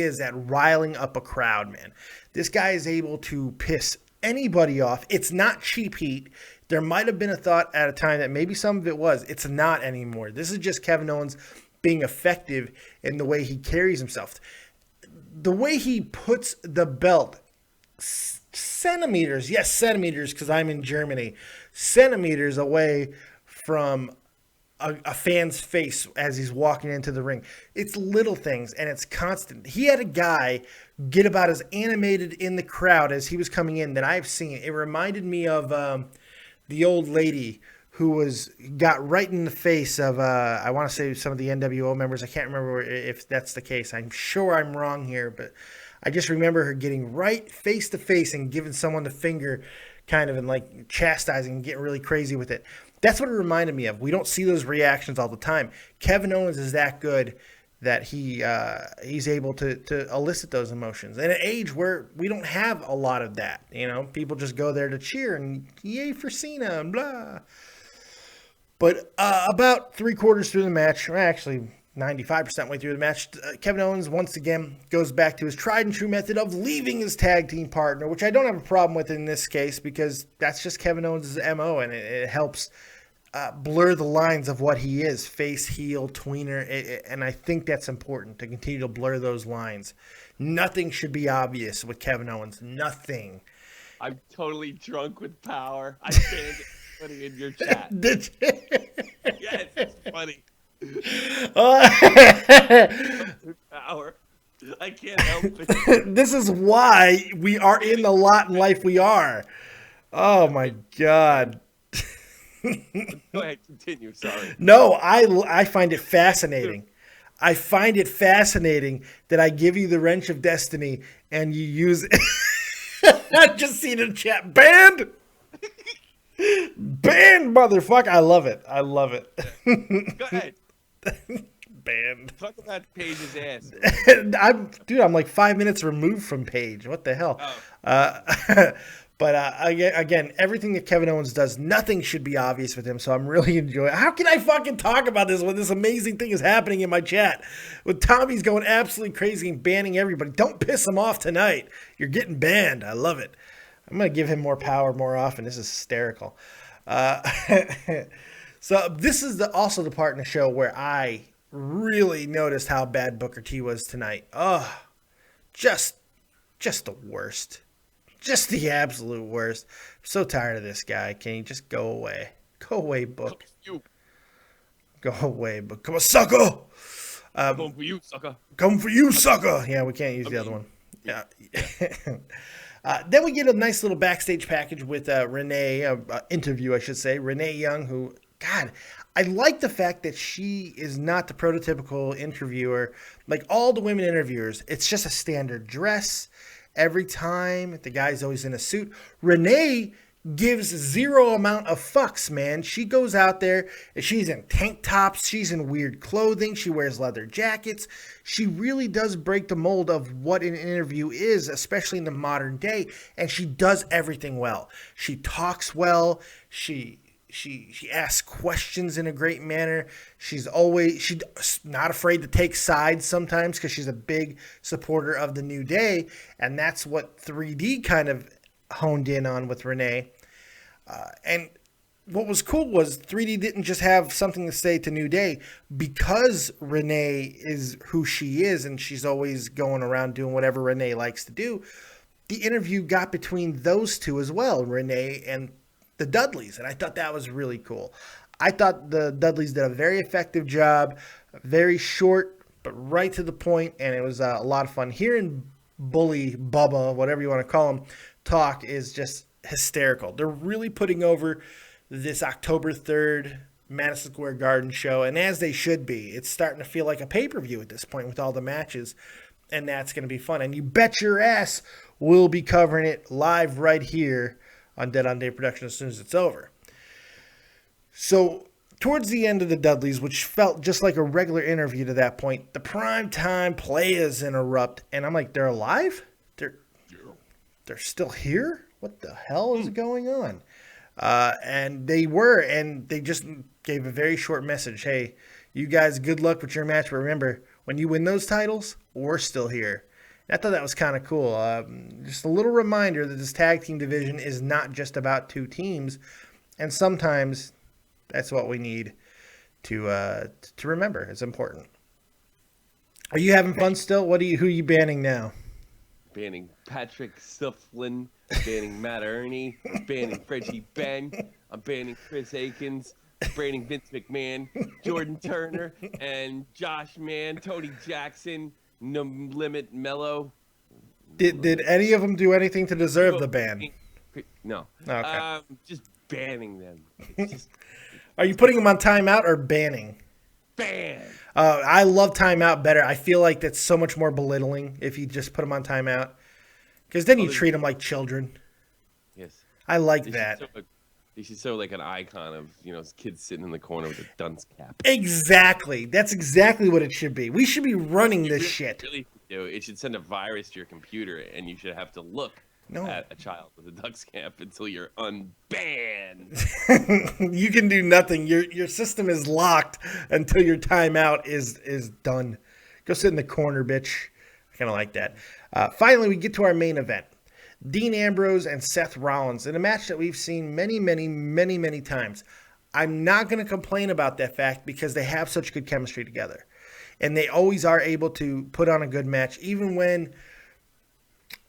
is at riling up a crowd, man. This guy is able to piss anybody off. It's not cheap heat. There might have been a thought at a time that maybe some of it was. It's not anymore. This is just Kevin Owens being effective in the way he carries himself. The way he puts the belt centimeters, yes, centimeters, because I'm in Germany, centimeters away from a fan's face as he's walking into the ring. It's little things, and it's constant. He had a guy get about as animated in the crowd as he was coming in that I've seen. It reminded me of the old lady who got right in the face of, I want to say some of the NWO members. I can't remember if that's the case. I'm sure I'm wrong here, but I just remember her getting right face to face and giving someone the finger kind of and like chastising and getting really crazy with it. That's what it reminded me of. We don't see those reactions all the time. Kevin Owens is that good that he's able to elicit those emotions. In an age where we don't have a lot of that, people just go there to cheer and yay for Cena and blah. But about 3/4 through the match, or actually 95% way through the match, Kevin Owens once again goes back to his tried and true method of leaving his tag team partner, which I don't have a problem with in this case because that's just Kevin Owens' MO, and it helps blur the lines of what he is, face, heel, tweener, and I think that's important to continue to blur those lines. Nothing should be obvious with Kevin Owens. Nothing. I'm totally drunk with power. I can't get funny in your chat. Did you? Yes, it's funny. Power. I can't help it. This is why we are in the lot in life we are. Oh my God. Go ahead, continue. Sorry. No, I find it fascinating. I find it fascinating that I give you the wrench of destiny and you use it. I just seen in chat. Banned! Banned, motherfucker. I love it. I love it. Go ahead. Banned. Talk about Paige's ass. I'm like 5 minutes removed from Paige. What the hell? Oh. But again, everything that Kevin Owens does, nothing should be obvious with him. So I'm really enjoying. How can I fucking talk about this when this amazing thing is happening in my chat? With Tommy's going absolutely crazy and banning everybody. Don't piss him off tonight. You're getting banned. I love it. I'm going to give him more power more often. This is hysterical. So this is also the part in the show where I really noticed how bad Booker T was tonight. Oh, just the worst. Just the absolute worst. I'm so tired of this guy. Can you just go away? Go away, Book. Go away, Book. Come on, sucker! Come for you, sucker. Come for you, sucker! Yeah, we can't use the other one. Yeah. Then we get a nice little backstage package with Renee, interview, I should say. Renee Young, who, God, I like the fact that she is not the prototypical interviewer. Like all the women interviewers, it's just a standard dress. Every time, the guy's always in a suit. Renee gives zero amount of fucks, man. She goes out there, and she's in tank tops. She's in weird clothing. She wears leather jackets. She really does break the mold of what an interview is, especially in the modern day. And she does everything well. She talks well. She asks questions in a great manner. She's not afraid to take sides sometimes because she's a big supporter of the New Day. And that's what 3D kind of honed in on with Renee. And what was cool was 3D didn't just have something to say to New Day because Renee is who she is and she's always going around doing whatever Renee likes to do. The interview got between those two as well, Renee and the Dudleys, and I thought that was really cool. I thought the Dudleys did a very effective job, very short but right to the point, and it was a lot of fun. Hearing Bully Bubba, whatever you want to call him, talk is just hysterical. They're really putting over this October 3rd Madison Square Garden show, and as they should be. It's starting to feel like a pay-per-view at this point with all the matches, and that's going to be fun. And you bet your ass we'll be covering it live right here on Dead on Day Production as soon as it's over. So towards the end of the Dudleys, which felt just like a regular interview to that point, the primetime players interrupt, and I'm like, they're alive? They're still here? What the hell is going on? And they were, and they just gave a very short message. Hey, you guys, good luck with your match, but remember, when you win those titles, we're still here. I thought that was kind of cool. Just a little reminder that this tag team division is not just about two teams, and sometimes that's what we need to remember. It's important. Are you having fun still? Who are you banning now? Banning Patrick Sufflin, banning Matt Ernie, banning Reggie Ben, I'm banning Chris Akins, banning Vince McMahon, Jordan Turner, and Josh Mann, Tony Jackson, No Limit Mello. Did any of them do anything to deserve the ban? No. Okay. Just banning them. Are you putting them on timeout or banning? Ban. I love timeout better. I feel like that's so much more belittling if you just put them on timeout. Because then you treat them like children. Yes. I like that. They should show like an icon of, kids sitting in the corner with a dunce cap. Exactly. That's exactly what it should be. We should be running this shit. Really do. It should send a virus to your computer, and you should have to look at a child with a duck's cap until you're unbanned. You can do nothing. Your system is locked until your timeout is done. Go sit in the corner, bitch. I kind of like that. Finally, we get to our main event. Dean Ambrose and Seth Rollins in a match that we've seen many, many, many, many times. I'm not going to complain about that fact because they have such good chemistry together. And they always are able to put on a good match, even when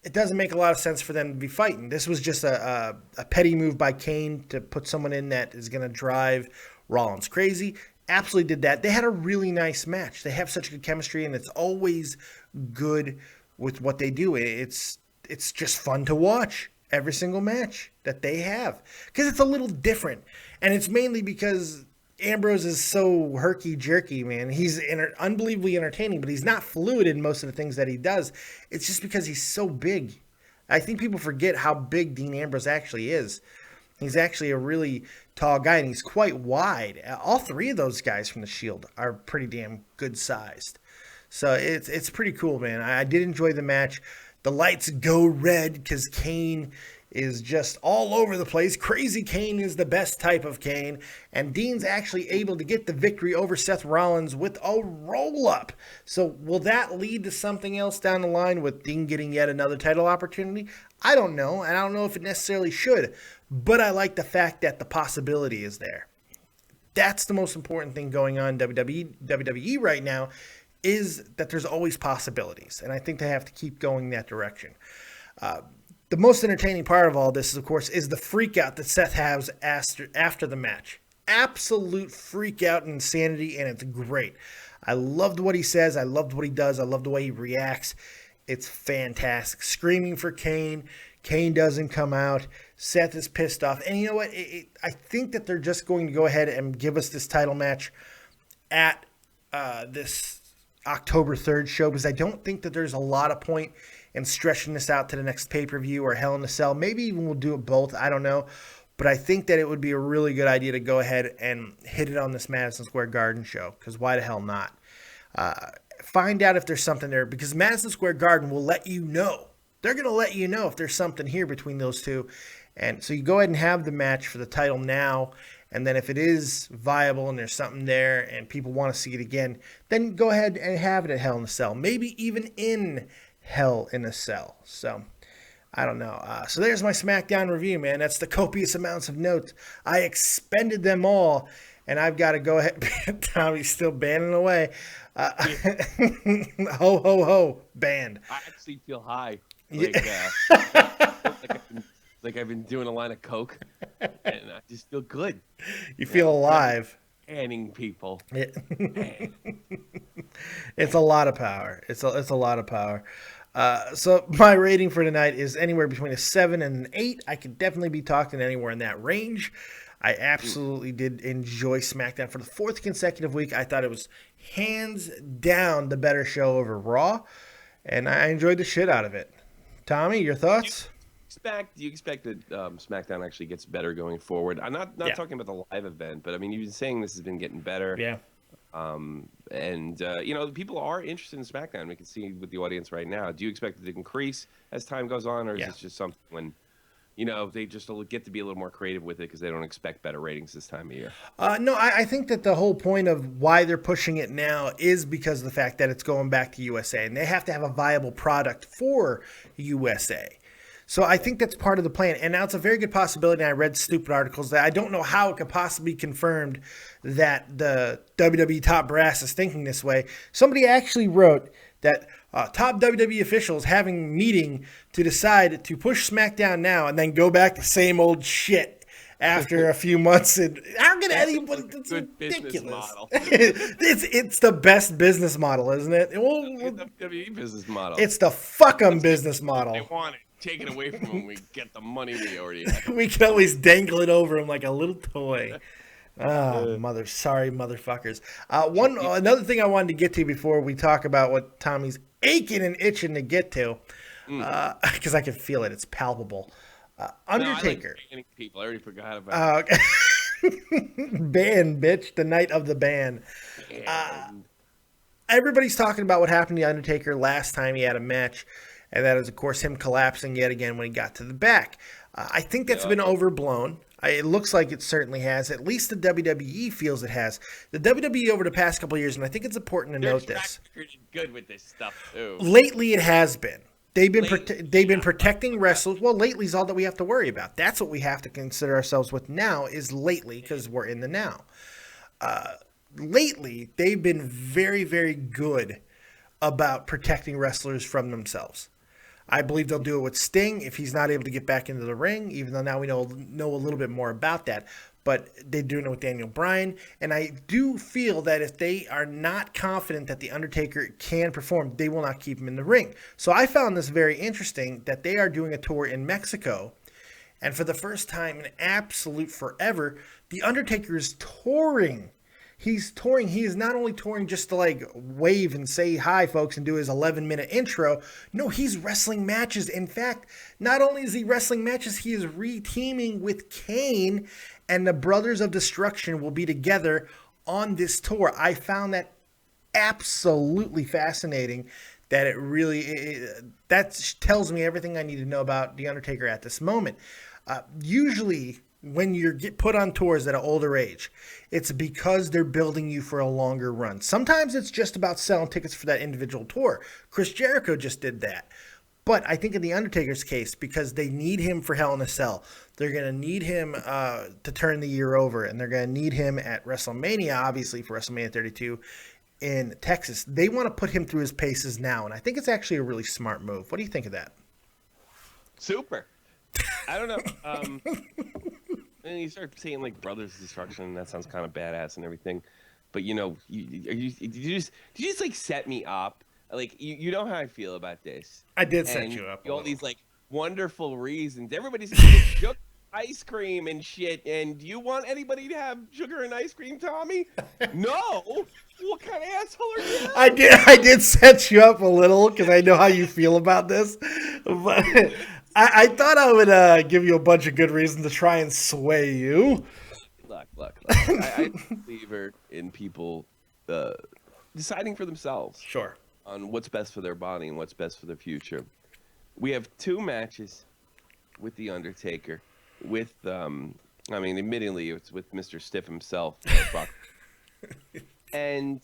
it doesn't make a lot of sense for them to be fighting. This was just a petty move by Kane to put someone in that is going to drive Rollins crazy. absolutely did that. They had a really nice match. They have such good chemistry, and it's always good with what they do. It's just fun to watch every single match that they have because it's a little different, and it's mainly because Ambrose is so herky-jerky, man. He's unbelievably entertaining, but he's not fluid in most of the things that he does. It's just because he's so big. I think people forget how big Dean Ambrose actually is. He's actually a really tall guy, and he's quite wide. All three of those guys from the Shield are pretty damn good-sized. So it's pretty cool, man. I did enjoy the match. The lights go red because Kane is just all over the place. Crazy Kane is the best type of Kane. And Dean's actually able to get the victory over Seth Rollins with a roll-up. So will that lead to something else down the line with Dean getting yet another title opportunity? I don't know, and I don't know if it necessarily should. But I like the fact that the possibility is there. That's the most important thing going on in WWE right now, is that there's always possibilities. And I think they have to keep going that direction. The most entertaining part of all this, of course, is the freak out that Seth has after the match. Absolute freak out and insanity, and it's great. I loved what he says. I loved what he does. I love the way he reacts. It's fantastic. Screaming for Kane. Kane doesn't come out. Seth is pissed off. And you know what? I think that they're just going to go ahead and give us this title match at this October 3rd show, because I don't think that there's a lot of point in stretching this out to the next pay-per-view or Hell in a Cell. Maybe even we'll do it both. I don't know. But I think that it would be a really good idea to go ahead and hit it on this Madison Square Garden show, because why the hell not? Find out if there's something there, because Madison Square Garden will let you know. They're going to let you know if there's something here between those two. And so you go ahead and have the match for the title now. And then if it is viable and there's something there and people want to see it again, then go ahead and have it at Hell in a Cell. Maybe even in Hell in a Cell. So I don't know. So there's my SmackDown review, man. That's the copious amounts of notes. I expended them all. And I've got to go ahead. Tommy's still banning away. Ho, ho, ho. Banned. I actually feel high. Like I've been doing a line of coke, and I just feel good. You feel alive. Banning people. It's a lot of power. It's a lot of power. So my rating for tonight is anywhere between a 7 and an 8. I could definitely be talking anywhere in that range. I absolutely did enjoy SmackDown for the 4th consecutive week. I thought it was hands down the better show over Raw, and I enjoyed the shit out of it. Tommy, your thoughts? Do you expect that SmackDown actually gets better going forward? I'm not talking about the live event, but I mean, you've been saying this has been getting better. Yeah. People are interested in SmackDown. We can see with the audience right now. Do you expect it to increase as time goes on, or is this just something when, they just get to be a little more creative with it because they don't expect better ratings this time of year? No, I think that the whole point of why they're pushing it now is because of the fact that it's going back to USA, and they have to have a viable product for USA. So I think that's part of the plan. And now it's a very good possibility, and I read stupid articles that I don't know how it could possibly be confirmed that the WWE top brass is thinking this way. Somebody actually wrote that top WWE officials having a meeting to decide to push SmackDown now and then go back to same old shit after a few months. And how can anybody? It's ridiculous. It's the best business model, isn't it? Well, the WWE business model. It's the fuck 'em business model. They want it taken away from them. We get the money we already have. We can always dangle it over them like a little toy. Sorry, motherfuckers. Another thing I wanted to get to before we talk about what Tommy's aching and itching to get to, because I can feel it. It's palpable. Undertaker. No, I like people. I already forgot about it. Ban, bitch. The night of the ban. Everybody's talking about what happened to the Undertaker last time he had a match, and that is, of course, him collapsing yet again when he got to the back. I think that's been overblown. It looks like it certainly has. At least the WWE feels it has. The WWE over the past couple of years, and I think it's important to note this. They're good with this stuff too. Lately, it has been. They've been protecting wrestlers. Well, lately is all that we have to worry about. That's what we have to consider ourselves with now is lately, because we're in the now. Lately, they've been very, very good about protecting wrestlers from themselves. I believe they'll do it with Sting if he's not able to get back into the ring, even though now we know a little bit more about that. But they're doing it with Daniel Bryan. And I do feel that if they are not confident that The Undertaker can perform, they will not keep him in the ring. So I found this very interesting that they are doing a tour in Mexico. And for the first time in absolute forever, The Undertaker is touring. He's touring. He is not only touring just to like wave and say hi, folks, and do his 11-minute intro. No, he's wrestling matches. In fact, not only is he wrestling matches, he is re-teaming with Kane, and the Brothers of Destruction will be together on this tour. I found that absolutely fascinating. That it really that tells me everything I need to know about The Undertaker at this moment. Usually, when you get put on tours at an older age, it's because they're building you for a longer run. Sometimes it's just about selling tickets for that individual tour. Chris Jericho just did that. But I think in The Undertaker's case, because they need him for Hell in a Cell, they're going to need him to turn the year over, and they're going to need him at WrestleMania, obviously, for WrestleMania 32 in Texas. They want to put him through his paces now, and I think it's actually a really smart move. What do you think of that? Super. I don't know. And you start saying like Brothers Destruction, that sounds kind of badass and everything, but you know, did you just like set me up? Like you know how I feel about this. I did set you up. All these like wonderful reasons. Everybody's gonna get sugar, ice cream and shit. And do you want anybody to have sugar and ice cream, Tommy? No. What kind of asshole are you? I did set you up a little because I know how you feel about this, but I thought I would give you a bunch of good reasons to try and sway you. Look. I'm a believer in people deciding for themselves. Sure. On what's best for their body and what's best for their future. We have 2 matches with The Undertaker. With, admittedly, it's with Mr. Stiff himself, Brock. And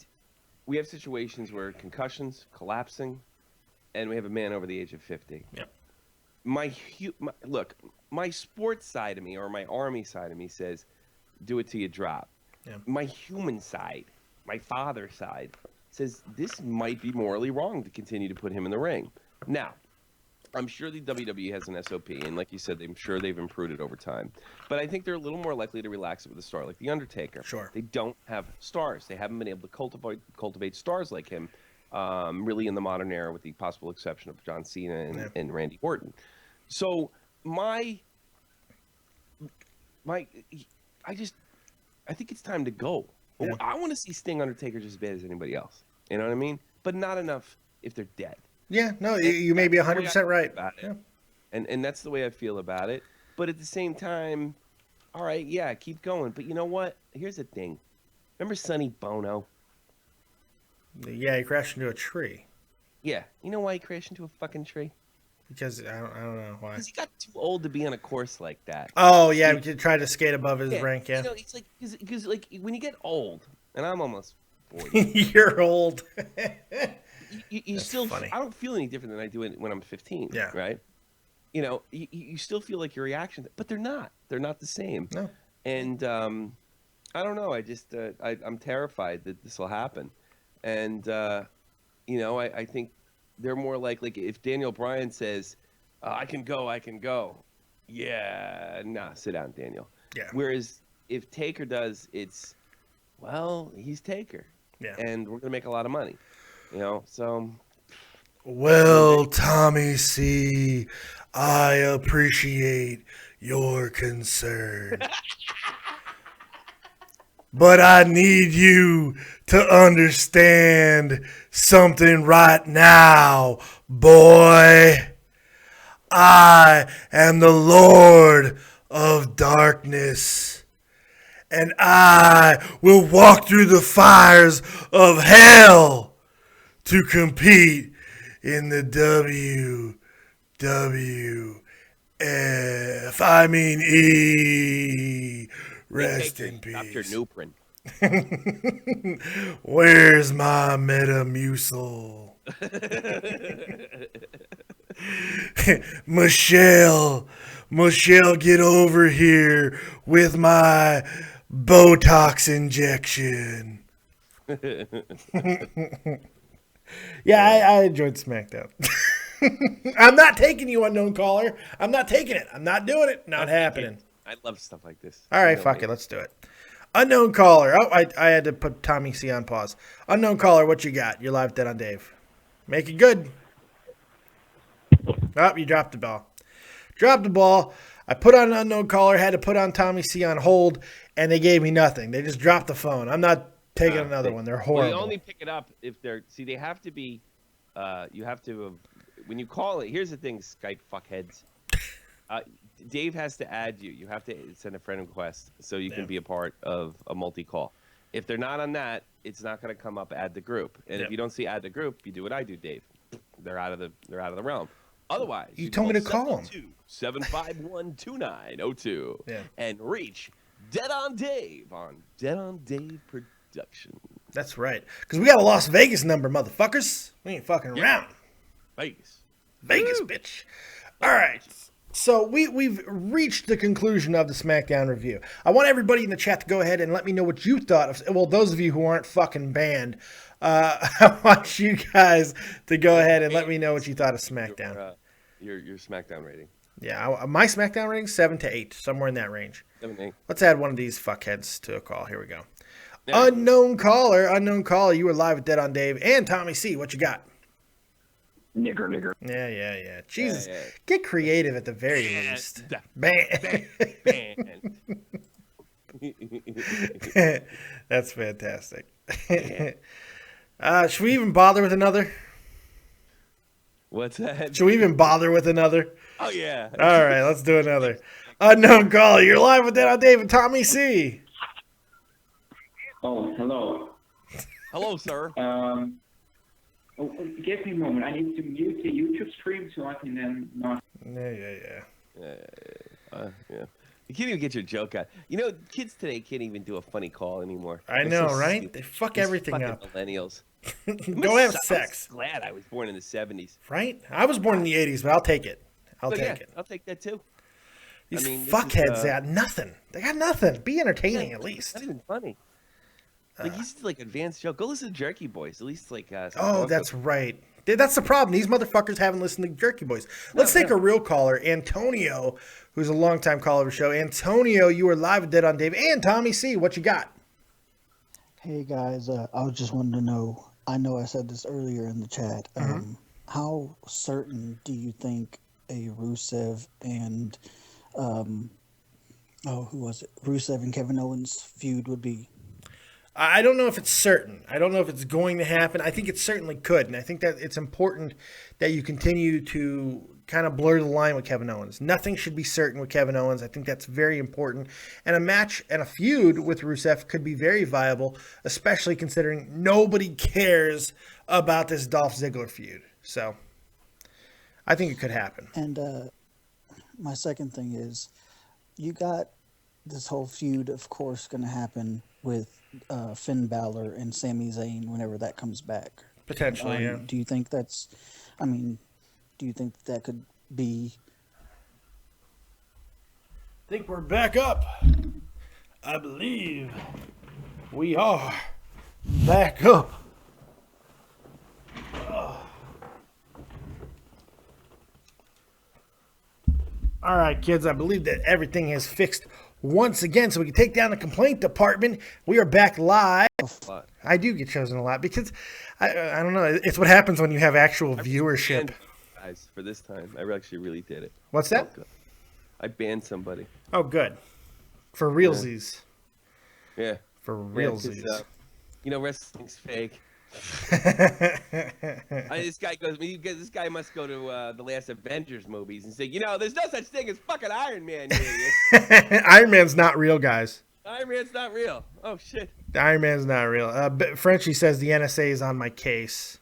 we have situations where concussions, collapsing, and we have a man over the age of 50. Yep. My sports side of me, or my army side of me, says, do it till you drop. Yeah. My human side, my father side, says this might be morally wrong to continue to put him in the ring. Now, I'm sure the WWE has an SOP, and like you said, I'm sure they've improved it over time. But I think they're a little more likely to relax it with a star like The Undertaker. Sure. They don't have stars. They haven't been able to cultivate stars like him, really in the modern era, with the possible exception of John Cena and Randy Orton. So I think it's time to go. Yeah. I want to see Sting Undertaker just as bad as anybody else. You know what I mean? But not enough if they're dead. Yeah, no, you may be 100% right. Yeah. And that's the way I feel about it. But at the same time, all right, yeah, keep going. But you know what? Here's the thing. Remember Sonny Bono? Yeah, he crashed into a tree. Yeah. You know why he crashed into a fucking tree? Because I don't know why. Because he got too old to be on a course like that. Oh, yeah, he tried to skate above his rank, yeah. You know, it's like, because like, when you get old, and I'm almost 40. You're old. You still, funny. I don't feel any different than I do when I'm 15, yeah. Right? You know, you still feel like your reactions, but they're not. They're not the same. No. And I don't know. I just, I'm terrified that this will happen. And, you know, I think they're more like if Daniel Bryan says, I can go. Yeah, nah, sit down, Daniel. Yeah. Whereas if Taker does, it's, well, he's Taker. Yeah. And we're going to make a lot of money. You know, so. Well, Tommy C., I appreciate your concern. But I need you to understand something right now, boy. I am the Lord of Darkness, and I will walk through the fires of hell to compete in the WWF. I mean E. Rest in peace. Dr. Nuprin. Where's my Metamucil? Michelle, get over here with my Botox injection. Yeah, I enjoyed SmackDown. I'm not taking you, unknown caller. I'm not taking it. I'm not doing it. Not happening. I love stuff like this. All right, fuck it. Let's do it. Unknown caller. Oh, I had to put Tommy C on pause. Unknown caller, what you got? You're live dead on Dave. Make it good. Oh, you dropped the ball. Dropped the ball. I put on an unknown caller, had to put on Tommy C on hold, and they gave me nothing. They just dropped the phone. I'm not taking another one. They're horrible. Well, you only pick it up if they're... See, they have to be... you have to... when you call it... Here's the thing, Skype fuckheads. Dave has to add you. You have to send a friend request so you can be a part of a multi-call. If they're not on that, it's not going to come up add the group. And if you don't see add the group, you do what I do, Dave. They're out of the realm. Otherwise, you told me to call them. 751-2902 and reach Dead on Dave on Dead on Dave Production. That's right. Because we got a Las Vegas number, motherfuckers. We ain't fucking around. Vegas, bitch. All right. So we've reached the conclusion of the SmackDown review. I want everybody in the chat to go ahead and let me know what you thought of. Well, those of you who aren't fucking banned, I want you guys to go ahead and let me know what you thought of SmackDown. Your SmackDown rating. Yeah, my SmackDown rating 7 to 8, somewhere in that range. 7 to 8. Let's add one of these fuckheads to a call. Here we go. Unknown caller, you were live with Dead on Dave and Tommy C. What you got? Nigger. Yeah. Jesus, get creative at the very least. Ban. That's fantastic. Should we even bother with another? What's that? Should we even bother with another? Oh, yeah. All right, let's do another. Unknown caller, you're live with Dead on Dave and Tommy C. Oh, hello. Hello, sir. Give me a moment. I need to mute the YouTube stream so I can then not. Yeah. You can't even get your joke out. You know, kids today can't even do a funny call anymore. I know, right? Stupid. They fuck everything up. Millennials. Go have sex. I'm glad I was born in the 70s. Right? I was born in the 80s, but I'll take it. I'll take it. I'll take that too. These fuckheads got nothing. They got nothing. Be entertaining at least. Not even funny. Like, he's like advanced joke. Go listen to Jerky Boys. At least like. That's right. That's the problem. These motherfuckers haven't listened to Jerky Boys. Let's take a real caller, Antonio, who's a longtime caller of the show. Antonio, you were live with Dead on Dave and Tommy C. What you got? Hey guys, I was just wanting to know. I know I said this earlier in the chat. How certain do you think a Rusev and who was it? Rusev and Kevin Owens feud would be? I don't know if it's certain. I don't know if it's going to happen. I think it certainly could, and I think that it's important that you continue to kind of blur the line with Kevin Owens. Nothing should be certain with Kevin Owens. I think that's very important. And a match and a feud with Rusev could be very viable, especially considering nobody cares about this Dolph Ziggler feud. So I think it could happen. And my second thing is, you got this whole feud, of course, going to happen with Finn Balor and Sami Zayn whenever that comes back. Potentially, yeah. Do you think that's... do you think that could be... I think we're back up. I believe we are back up. All right, kids, I believe that everything is fixed once again, so we can take down the complaint department. We are back live. I do get chosen a lot because I don't know. It's what happens when you have actual viewership. Guys, for this time, I actually really did it. What's that? I banned somebody. Oh, good. For realsies. Yeah. For realsies. Wrestling's fake. This guy must go to the last Avengers movies and say, there's no such thing as fucking Iron Man, you idiot. Iron Man's not real, guys. Iron Man's not real. Oh, shit. Iron Man's not real. Frenchie says the NSA is on my case.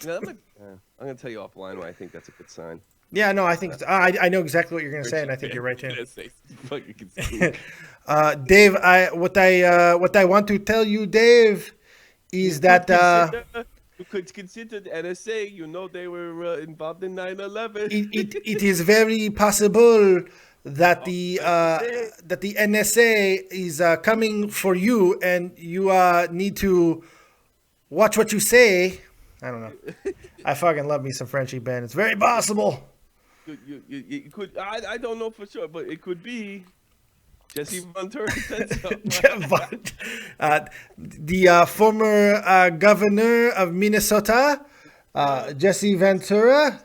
I'm going to tell you offline why I think that's a good sign. Yeah, no, I think I know exactly what you're going to say, and I think you're right, too. Dave, what I want to tell you, Dave, is that you could consider the NSA. They were involved in 9/11. It is very possible that the NSA is coming for you, and you need to watch what you say I don't know. I fucking love me some Frenchie Ben. It's very possible. You could. I don't know for sure, but it could be. Jesse Ventura said so. The former governor of Minnesota, Jesse Ventura.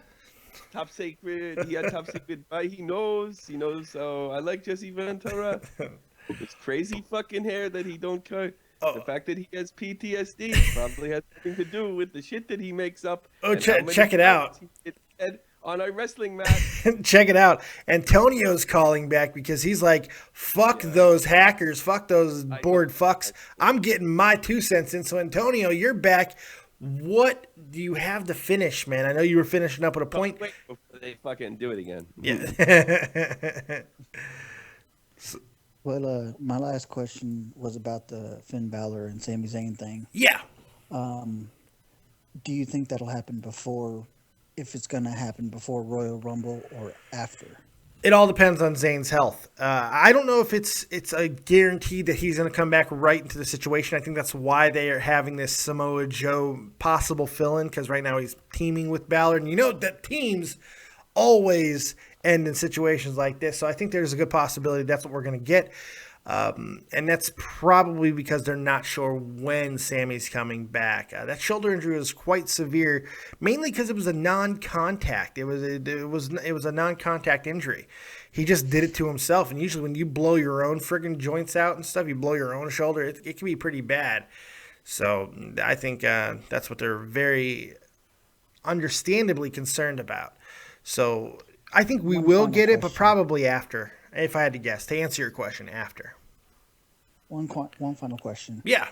Top secret. He had top secret. He knows. So I like Jesse Ventura. This crazy fucking hair that he don't cut. The fact that he has PTSD probably has something to do with the shit that he makes up. Oh, check it out. On a wrestling match. Check it out. Antonio's calling back because he's like, fuck those hackers. Fuck those bored fucks. I'm getting my 2 cents in. So, Antonio, you're back. What do you have to finish, man? I know you were finishing up with a point. Wait before they fucking do it again. Yeah. Well, my last question was about the Finn Balor and Sami Zayn thing. Yeah. Do you think that'll happen before, if it's going to happen before Royal Rumble or after? It all depends on Zayn's health. I don't know if it's a guarantee that he's going to come back right into the situation. I think that's why they are having this Samoa Joe possible fill-in, because right now he's teaming with Balor. And you know that teams always end in situations like this. So I think there's a good possibility that's what we're going to get. And that's probably because they're not sure when Sammy's coming back. That shoulder injury was quite severe, mainly because it was a non-contact. It was a non-contact injury. He just did it to himself. And usually when you blow your own friggin' joints out and stuff, you blow your own shoulder, it can be pretty bad. So I think that's what they're very understandably concerned about. So I think we will get it, but probably after. If I had to guess, to answer your question, after. One final question. Yeah.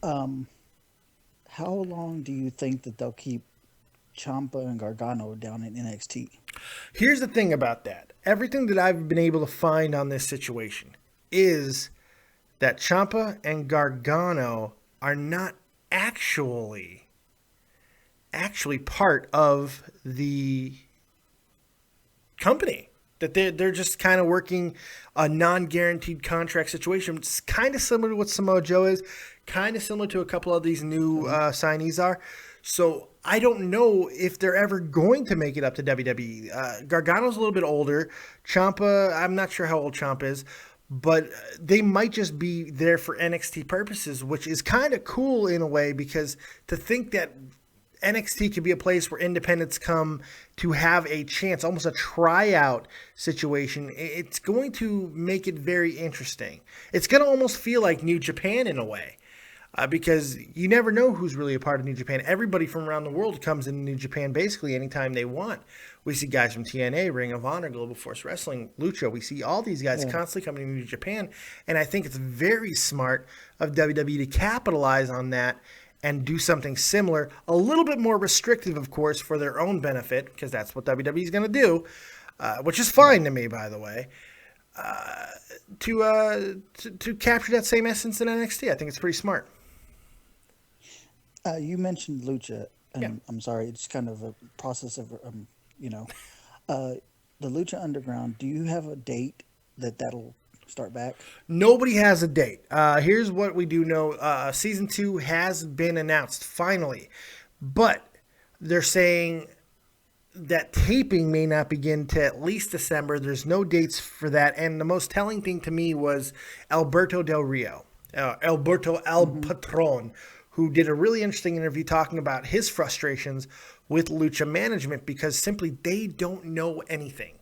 How long do you think that they'll keep Ciampa and Gargano down in NXT? Here's the thing about that. Everything that I've been able to find on this situation is that Ciampa and Gargano are not actually part of the company. That they're just kind of working a non-guaranteed contract situation. It's kind of similar to what Samoa Joe is, kind of similar to a couple of these new signees are. So I don't know if they're ever going to make it up to WWE. Gargano's a little bit older. Ciampa, I'm not sure how old Ciampa is, but they might just be there for NXT purposes, which is kind of cool in a way, because to think that NXT could be a place where independents come to have a chance, almost a tryout situation. It's going to make it very interesting. It's going to almost feel like New Japan in a way, because you never know who's really a part of New Japan. Everybody from around the world comes into New Japan basically anytime they want. We see guys from TNA, Ring of Honor, Global Force Wrestling, Lucha. We see all these guys constantly coming to New Japan, and I think it's very smart of WWE to capitalize on that and do something similar, a little bit more restrictive, of course, for their own benefit, because that's what WWE is going to do, which is fine to me, by the way, to capture that same essence in NXT. I think it's pretty smart. You mentioned Lucha, and I'm sorry, it's kind of a process of, the Lucha Underground. Do you have a date that'll start back? Nobody has a date. Here's what we do know. Season 2 has been announced, finally. But they're saying that taping may not begin to at least December. There's no dates for that. And the most telling thing to me was Alberto Del Rio, Alberto El Patron, who did a really interesting interview talking about his frustrations with Lucha management, because simply they don't know anything.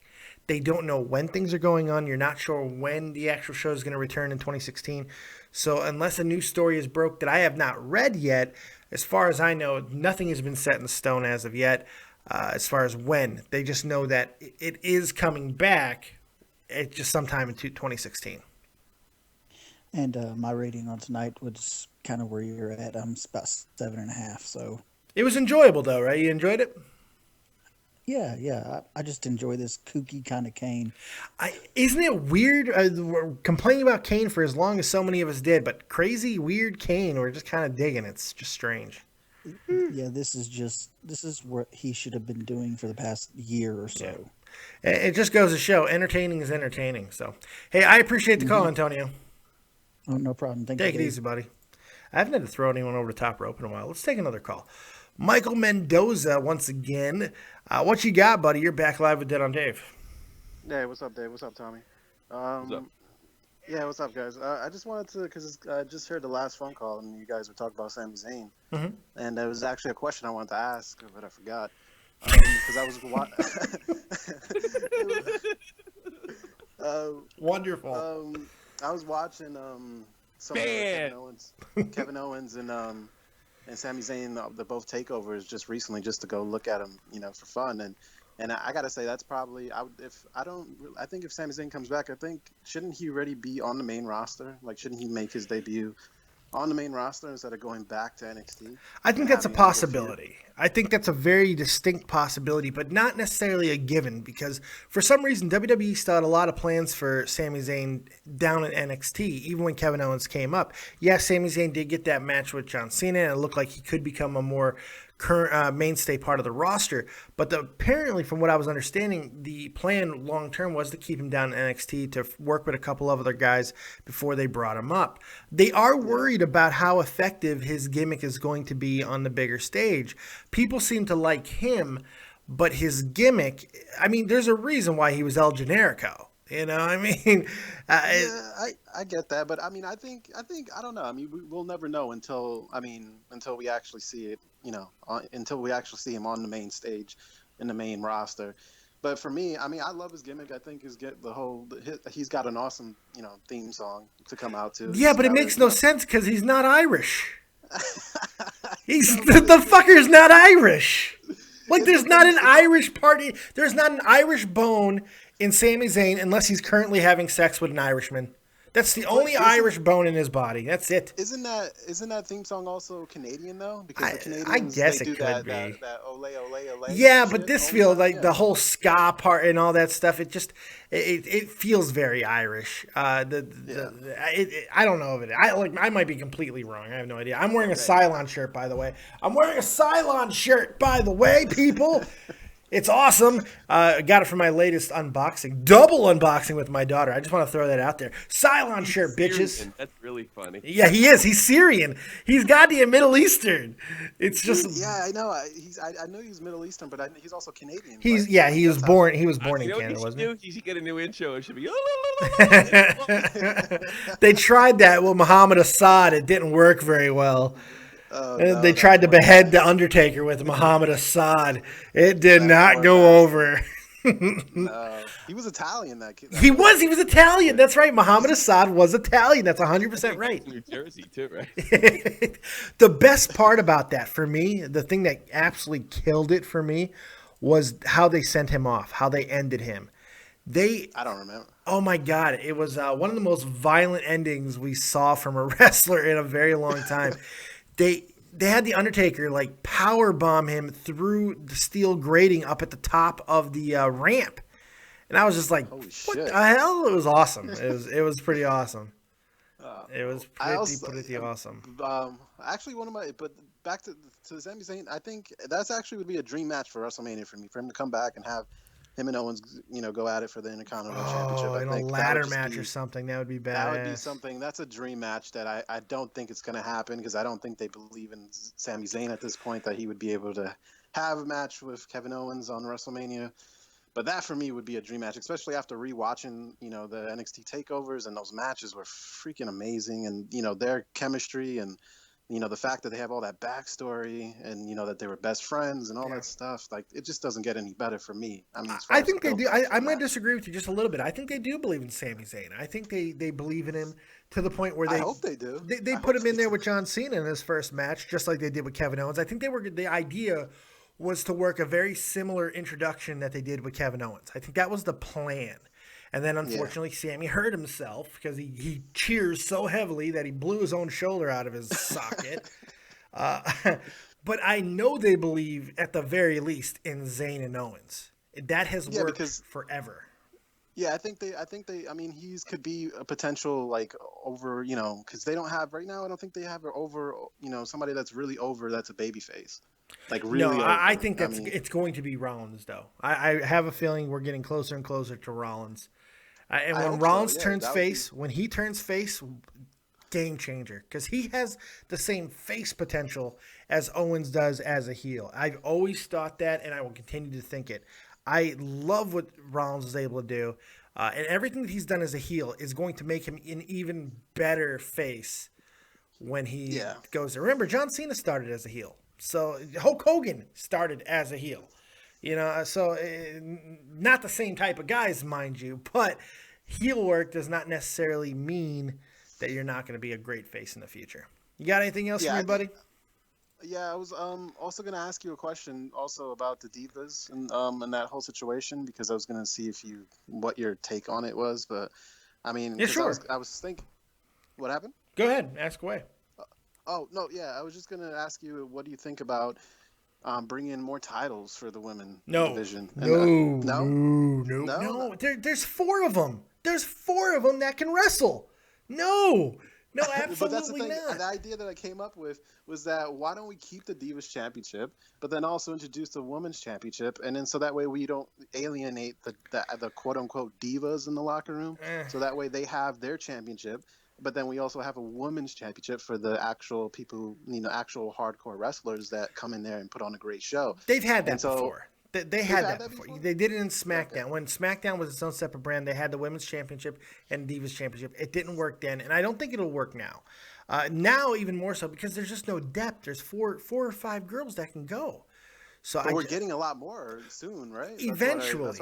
They don't know when things are going on. You're not sure when the actual show is going to return in 2016. So unless a new story is broke that I have not read yet, as far as I know, nothing has been set in stone as of yet as far as when. They just know that it is coming back at just sometime in 2016. And my rating on tonight was kind of where you're at. I'm about 7.5. So it was enjoyable, though, right? You enjoyed it? Yeah. I just enjoy this kooky kind of Kane. Isn't it weird? We're complaining about Kane for as long as so many of us did, but crazy, weird Kane, we're just kind of digging. It's just strange. Yeah, this is what he should have been doing for the past year or so. Yeah. It just goes to show, entertaining is entertaining. So, hey, I appreciate the call, Antonio. Oh, no problem. Take it easy, buddy. I haven't had to throw anyone over the top rope in a while. Let's take another call. Michael Mendoza once again. What you got, buddy? You're back live with Dead on Dave. Hey, what's up, Dave? What's up, Tommy? What's up? Yeah, what's up, guys? I just wanted to, because I just heard the last phone call, and you guys were talking about Sami Zayn. Mm-hmm. And there was actually a question I wanted to ask, but I forgot. Because I was Wonderful. I was watching some of Kevin Owens and Sami Zayn, the both takeovers just recently, just to go look at them, for fun. And I gotta say, that's probably I think if Sami Zayn comes back, shouldn't he already be on the main roster? Like, shouldn't he make his debut on the main roster instead of going back to NXT? I think that's a possibility. I think that's a very distinct possibility, but not necessarily a given, because for some reason WWE still had a lot of plans for Sami Zayn down in NXT, even when Kevin Owens came up. Yes, Sami Zayn did get that match with John Cena, and it looked like he could become a more current mainstay part of the roster, but apparently, from what I was understanding, the plan long term was to keep him down in NXT to work with a couple of other guys before they brought him up. They are worried about how effective his gimmick is going to be on the bigger stage. People seem to like him, but his gimmick, I mean, there's a reason why he was El Generico. I get that, but I think I don't know. We'll never know until we actually see it. Until we actually see him on the main stage, in the main roster. But for me, I love his gimmick. I think he's got an awesome, theme song to come out to. Yeah, but it makes no sense because he's not Irish. The fucker's not Irish. Like, there's not an Irish party. There's not an Irish bone in Sami Zayn unless he's currently having sex with an Irishman. That's the only Irish bone in his body. That's it. Isn't that theme song also Canadian though? Because the Canadians, I guess they it do could be. That ole ole ole. Yeah, but this feels like the whole ska part and all that stuff. It feels very Irish. I don't know of it. I might be completely wrong. I have no idea. I'm wearing a Cylon shirt, by the way. People. It's awesome. Got it from my latest unboxing. Double unboxing with my daughter. I just want to throw that out there. Cylon shirt, bitches. That's really funny. Yeah, he is. He's Syrian. He's goddamn Middle Eastern. It's just. Yeah, I know. I know he's Middle Eastern, but he's also Canadian. He was born in Canada, wasn't he? He should get a new intro. It should be. They tried that with Muhammad Assad. It didn't work very well. They tried to behead the Undertaker with Muhammad Assad. It did not go over. He was Italian. That kid. He was Italian. That's right. Muhammad Assad was Italian. That's 100% right. New Jersey too, right? The best part about that for me, the thing that absolutely killed it for me, was how they sent him off, how they ended him. I don't remember. Oh my God. It was one of the most violent endings we saw from a wrestler in a very long time. They had the Undertaker like power bomb him through the steel grating up at the top of the ramp, and I was just like, "What the hell?" It was awesome. It was pretty awesome. It was pretty awesome. Actually, but back to Sami Zayn, I think that's actually would be a dream match for WrestleMania for me, for him to come back and have him and Owens, go at it for the Intercontinental Championship. In a ladder match or something, that would be bad. That would be something. That's a dream match that I don't think it's going to happen, because I don't think they believe in Sami Zayn at this point, that he would be able to have a match with Kevin Owens on WrestleMania. But that for me would be a dream match, especially after rewatching, the NXT takeovers, and those matches were freaking amazing, and their chemistry, and the fact that they have all that backstory, and that they were best friends and all that stuff. Like, it just doesn't get any better for me. I think they do. I'm going to disagree with you just a little bit. I think they do believe in Sami Zayn. I think they believe in him to the point where I hope they do. They put him in there with John Cena in his first match, just like they did with Kevin Owens. I think the idea was to work a very similar introduction that they did with Kevin Owens. I think that was the plan. And then, unfortunately, Sammy hurt himself because he cheers so heavily that he blew his own shoulder out of his socket. But I know they believe, at the very least, in Zayn and Owens. That has worked forever. Yeah, I think they. He's could be a potential, like, over. Because they don't have right now. I don't think they have over. Somebody that's really over. That's a babyface. Like, really. No, I think it's going to be Rollins, though. I have a feeling we're getting closer and closer to Rollins. And when Rollins turns face, when he turns face, game changer because he has the same face potential as Owens does as a heel. I've always thought that, and I will continue to think it. I love what Rollins is able to do, and everything that he's done as a heel is going to make him an even better face when he goes there. Remember, John Cena started as a heel. So Hulk Hogan started as a heel. So not the same type of guys, mind you, but heel work does not necessarily mean that you're not going to be a great face in the future. You got anything else for me, buddy? Yeah, I was also going to ask you a question also about the Divas and that whole situation, because I was going to see what your take on it was. But I mean, yeah, sure. I was thinking, what happened? Go ahead, ask away. Oh no, yeah, I was just going to ask you, what do you think about bringing in more titles for the women division? No. There's 4 of them. There's 4 of them that can wrestle. No, absolutely but that's the thing. not. The idea that I came up with was that why don't we keep the Divas Championship, but then also introduce the Women's Championship, and then so that way we don't alienate the quote unquote divas in the locker room. So that way they have their championship, but then we also have a Women's Championship for the actual people, actual hardcore wrestlers that come in there and put on a great show. They've had that before. They had that before. They did it in SmackDown. Okay. When SmackDown was its own separate brand, they had the Women's Championship and Divas Championship. It didn't work then, and I don't think it'll work now. Now even more so because there's just no depth. There's four or 5 girls that can go. So we're getting a lot more soon, right? Eventually,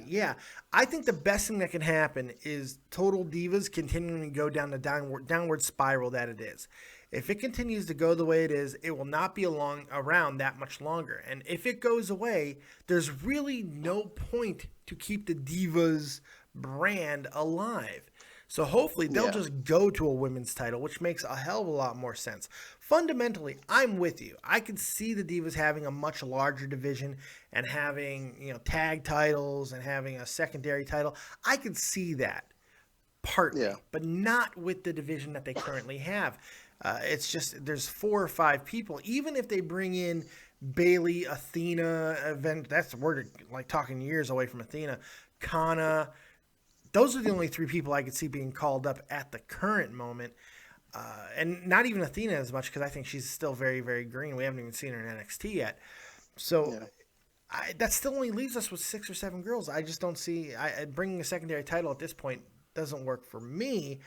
yeah. I think the best thing that can happen is Total Divas continuing to go down the downward spiral that it is. If it continues to go the way it is, it will not be around that much longer. And if it goes away, there's really no point to keep the Divas brand alive. So hopefully they'll just go to a women's title, which makes a hell of a lot more sense. Fundamentally, I'm with you. I could see the Divas having a much larger division and having, tag titles and having a secondary title. I could see that partly, but not with the division that they currently have. It's just there's 4 or 5 people. Even if they bring in Bayley, Athena, we're like talking years away from Athena, Kana. Those are the only 3 people I could see being called up at the current moment. And not even Athena as much because I think she's still very, very green. We haven't even seen her in NXT yet. So that still only leaves us with 6 or 7 girls. I just don't see bringing a secondary title at this point doesn't work for me.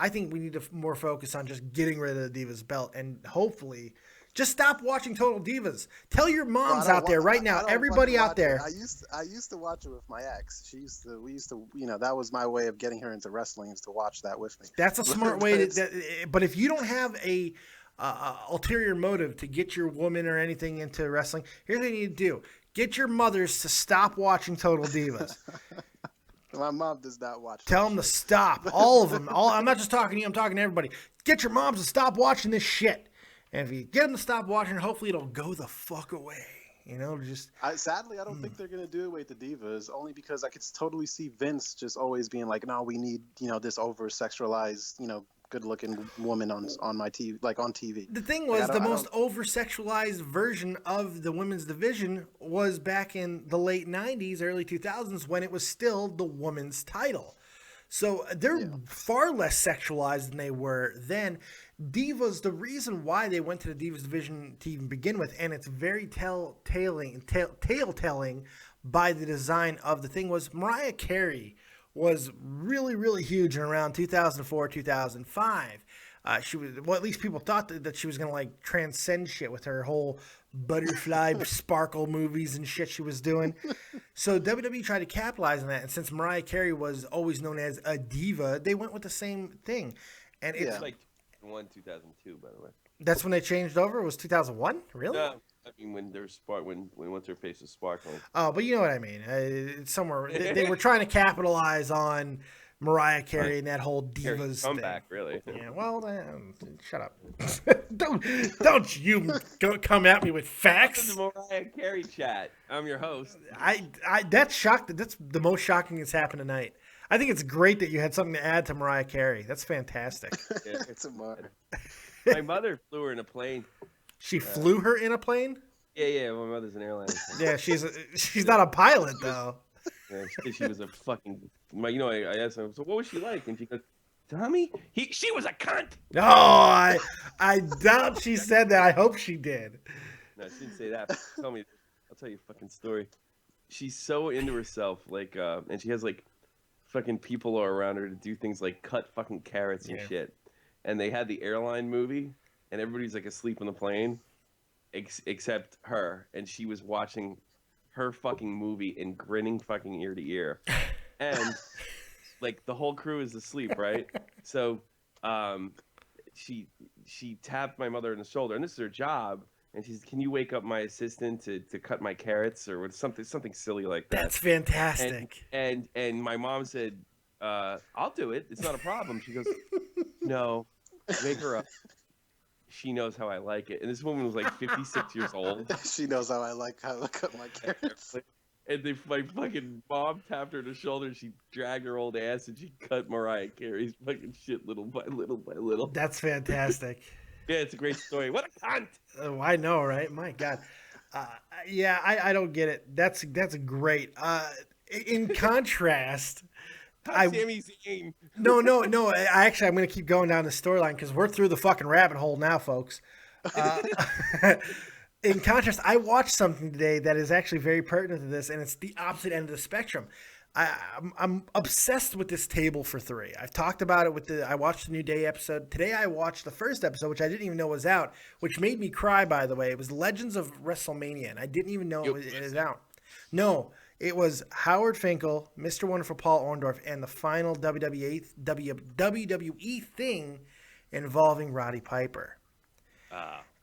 I think we need to more focus on just getting rid of the Divas belt and hopefully just stop watching Total Divas. Tell your moms out there right now, everybody out there. I used to watch it with my ex. We used to, that was my way of getting her into wrestling, is to watch that with me. That's a smart way but if you don't have a ulterior motive to get your woman or anything into wrestling, here's what you need to do. Get your mothers to stop watching Total Divas. My mom does not watch. Tell them to stop. All of them. I'm not just talking to you. I'm talking to everybody. Get your moms to stop watching this shit. And if you get them to stop watching, hopefully it'll go the fuck away. Sadly, I don't think they're going to do away with the Divas, only because I could totally see Vince just always being like, no, we need, this over-sexualized, good-looking woman on my TV, like on TV. The thing was, the most over-sexualized version of the women's division was back in the late 90s, early 2000s, when it was still the women's title. So they're far less sexualized than they were then. Divas, the reason why they went to the Divas division to even begin with, and it's very tale-telling by the design of the thing, was Mariah Carey was really, really huge in around 2004, 2005. She was, at least people thought that she was going to transcend shit with her whole butterfly sparkle movies and shit she was doing. So WWE tried to capitalize on that. And since Mariah Carey was always known as a diva, they went with the same thing. And it's 2002, by the way. That's when they changed over? It was 2001? Really? No, I mean when once her face was sparkling. Oh, but you know what I mean. It's somewhere they were trying to capitalize on Mariah Carey and that whole divas comeback, really. Yeah, well, shut up. don't you come at me with facts. Welcome to Mariah Carey chat. I'm your host. That's shocked. That's the most shocking that's happened tonight. I think it's great that you had something to add to Mariah Carey. That's fantastic. Yeah. It's a mud. My mother flew her in a plane. She flew her in a plane? Yeah. My mother's an airline. Yeah, she's not a pilot though. Yeah, she was a fucking. I asked her, so what was she like? And she goes, Tommy, she was a cunt. No, I doubt she said that. I hope she did. No, she didn't say that. I'll tell you a fucking story. She's so into herself, like, and she has like fucking people around her to do things like cut fucking carrots and shit. And they had the airline movie, and everybody's like asleep on the plane, except her, and she was watching her fucking movie and grinning fucking ear to ear, and like the whole crew is asleep, right? So, she tapped my mother on the shoulder, and this is her job. And she said, "Can you wake up my assistant to cut my carrots or something silly like that?" That's fantastic. And my mom said, "I'll do it. It's not a problem." She goes, "No, wake her up. She knows how I like it." And this woman was like 56 years old. She knows how I like how I cut my carrots. And my fucking mom tapped her on the shoulder. And she dragged her old ass and she cut Mariah Carey's fucking shit little by little by little. That's fantastic. Yeah, it's a great story. What a cunt! Oh, I know, right? My God. Yeah, I don't get it. That's great. In contrast, Sami Zayn. No. I'm going to keep going down the storyline because we're through the fucking rabbit hole now, folks. In contrast, I watched something today that is actually very pertinent to this, and it's the opposite end of the spectrum. I'm obsessed with this table for three. I've talked about it I watched the New Day episode. Today I watched the first episode, which I didn't even know was out, which made me cry, by the way. It was Legends of WrestleMania, and I didn't even know it was out. No, it was Howard Finkel, Mr. Wonderful Paul Orndorff, and the final WWE thing involving Roddy Piper.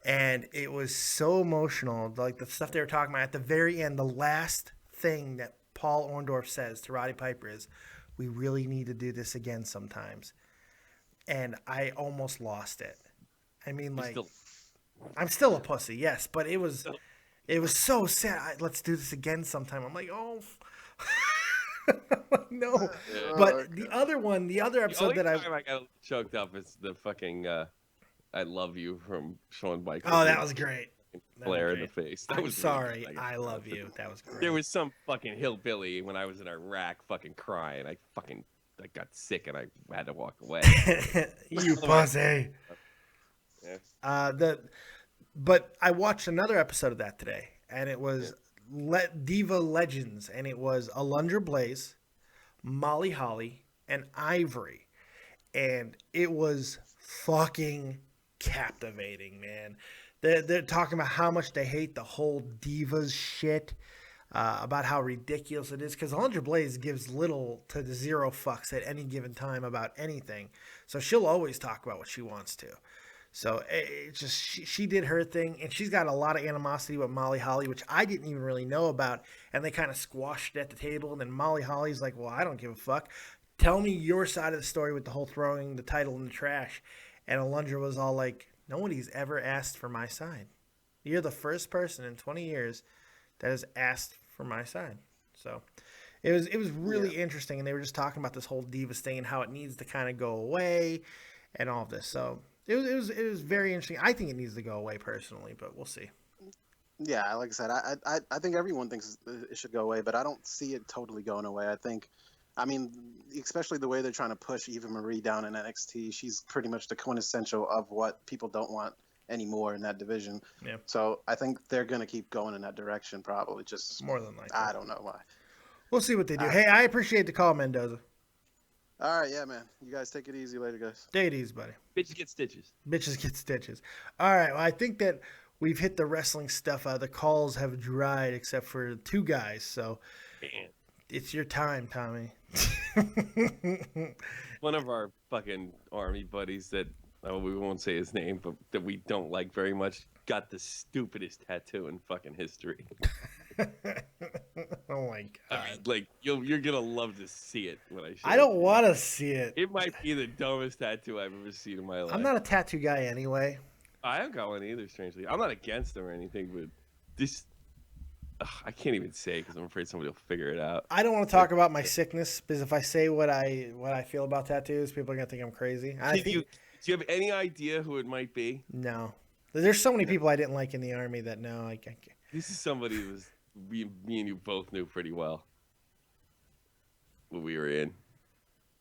And it was so emotional. Like the stuff they were talking about at the very end, the last thing that Paul Orndorff says to Roddy Piper is, "We really need to do this again sometimes." And I almost lost it. I mean, like, I'm still a pussy, yes, but it was so sad. Let's do this again sometime. I'm like, oh, no. But the other episode that I got choked up is the fucking "I Love You" from Shawn Michaels. Oh, that was great. Flare in the face. I'm sorry. I love you. That was great. There was some fucking hillbilly when I was in Iraq fucking crying. I got sick and I had to walk away. You pussy. Yeah. But I watched another episode of that today, and it was Diva Legends, and it was Alundra Blaze, Molly Holly, and Ivory, and it was fucking captivating, man. They're talking about how much they hate the whole divas shit, about how ridiculous it is. Because Alundra Blaze gives little to zero fucks at any given time about anything. So she'll always talk about what she wants to. So it's just she did her thing. And she's got a lot of animosity with Molly Holly, which I didn't even really know about. And they kind of squashed it at the table. And then Molly Holly's like, "Well, I don't give a fuck. Tell me your side of the story with the whole throwing the title in the trash." And Alundra was all like, "Nobody's ever asked for my side. You're the first person in 20 years that has asked for my side." So it was really interesting, and they were just talking about this whole Divas thing and how it needs to kind of go away and all of this. So it was very interesting. I think it needs to go away personally, but we'll see. Yeah, like I said, I think everyone thinks it should go away, but I don't see it totally going away. I mean, especially the way they're trying to push Eva Marie down in NXT. She's pretty much the quintessential of what people don't want anymore in that division. Yeah. So I think they're going to keep going in that direction, probably. Just more than likely. I don't know why. We'll see what they do. Hey, I appreciate the call, Mendoza. All right, yeah, man. You guys take it easy later, guys. Take it easy, buddy. Bitches get stitches. Bitches get stitches. All right, well, I think that we've hit the wrestling stuff. The calls have dried except for two guys, so Man. It's your time, Tommy. One of our fucking army buddies that we won't say his name, but that we don't like very much, got the stupidest tattoo in fucking history. Oh my God! I mean, like you're gonna love to see it when I show I don't it. want to see it. It might be the dumbest tattoo I've ever seen in my life. I'm not a tattoo guy anyway. I haven't got one either. Strangely, I'm not against them or anything, but this. I can't even say because I'm afraid somebody will figure it out. I don't want to talk about my sickness because if I say what I feel about tattoos, people are gonna think I'm crazy. Do you have any idea who it might be? No. There's so many people I didn't like in the army that no, I can't. This is somebody who was me and you both knew pretty well when we were in.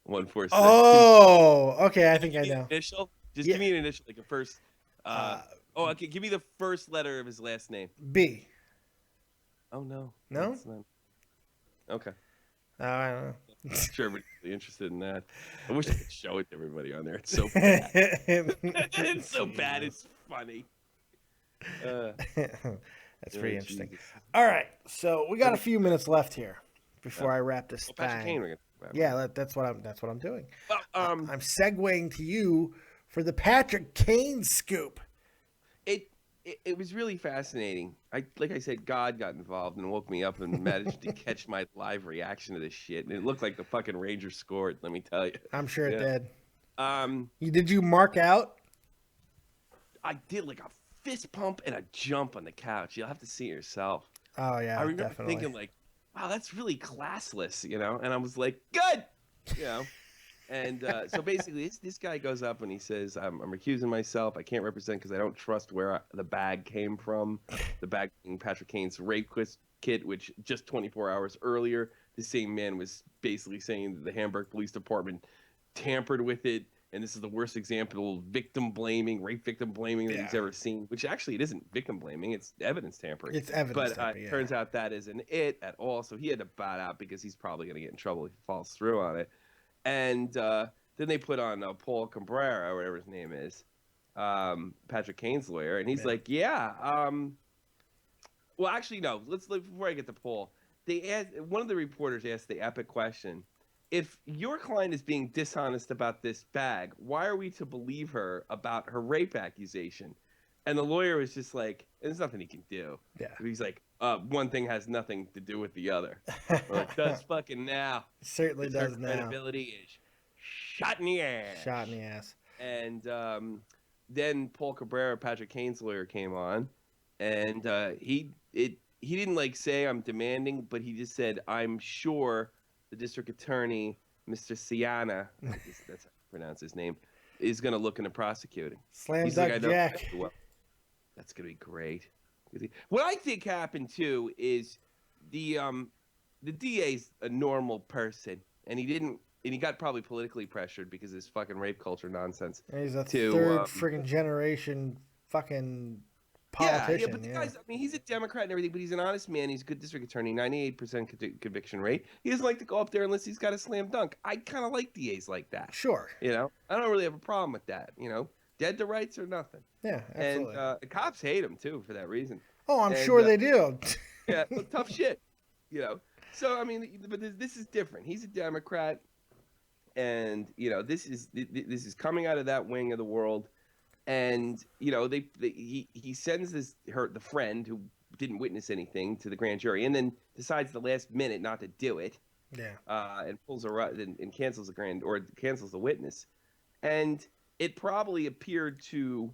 147. Oh, okay. I think I Give me an know. initial. Just Yeah. give me an initial, like a first. Okay. Give me the first letter of his last name. B. Oh no. No? That's not... Okay. I don't know. I'm sure everybody's really interested in that. I wish I could show it to everybody on there. It's so bad. It's so bad. It's funny. That's pretty interesting. Jesus. All right, so we got a few minutes left here before I wrap this Patrick Kane, thing. we're gonna talk about. Yeah, that's what I'm doing. Well, I'm segueing to you for the Patrick Kane scoop. It was really fascinating. Like I said, God got involved and woke me up and managed to catch my live reaction to this shit. And it looked like the fucking Rangers scored. Let me tell you. I'm sure it did. You Did you mark out? I did like a fist pump and a jump on the couch. You'll have to see it yourself. Oh yeah, I remember definitely. thinking like, wow, that's really classless, you know? And I was like, good, you know? And so basically this guy goes up and he says, I'm recusing myself. I can't represent because I don't trust where the bag came from. The bag being Patrick Kane's rape kit, which just 24 hours earlier, the same man was basically saying that the Hamburg Police Department tampered with it. And this is the worst example of victim blaming, rape victim blaming that he's ever seen, which actually it isn't victim blaming. It's evidence tampering. It's evidence tampering, But turns out that isn't it at all. So he had to bow out because he's probably going to get in trouble if he falls through on it. And then they put on Paul Cabrera, or whatever his name is, Patrick Kane's lawyer. And he's like, well, actually, no. Before I get to Paul, one of the reporters asked the epic question. If your client is being dishonest about this bag, why are we to believe her about her rape accusation? And the lawyer was just like, there's nothing he can do. Yeah. He's like, one thing has nothing to do with the other. Well, it does fucking now. It certainly does now. Credibility is shot in the ass. Shot in the ass. And then Paul Cabrera, Patrick Kane's lawyer, came on, and he didn't like say I'm demanding, but he just said I'm sure the district attorney, Mr. Siana, that's how you pronounce his name, is going to look into prosecuting. Slam He's dunk like, I know Jack. well. That's going to be great. What I think happened too is the DA's a normal person, and he got probably politically pressured because of this fucking rape culture nonsense. And he's a to, third friggin' generation fucking politician. Yeah, but the guy's, I mean, he's a Democrat and everything, but he's an honest man. He's a good district attorney, 98% conviction rate. He doesn't like to go up there unless he's got a slam dunk. I kind of like DAs like that. Sure. You know, I don't really have a problem with that. You know, dead to rights or nothing. Yeah, absolutely. And the cops hate him too for that reason. Oh, I'm sure they do. Yeah, tough shit. You know, so I mean, but this is different. He's a Democrat, and you know, this is coming out of that wing of the world. And you know, he sends the friend who didn't witness anything to the grand jury, and then decides the last minute not to do it. Yeah. And pulls and cancels the witness, and it probably appeared to,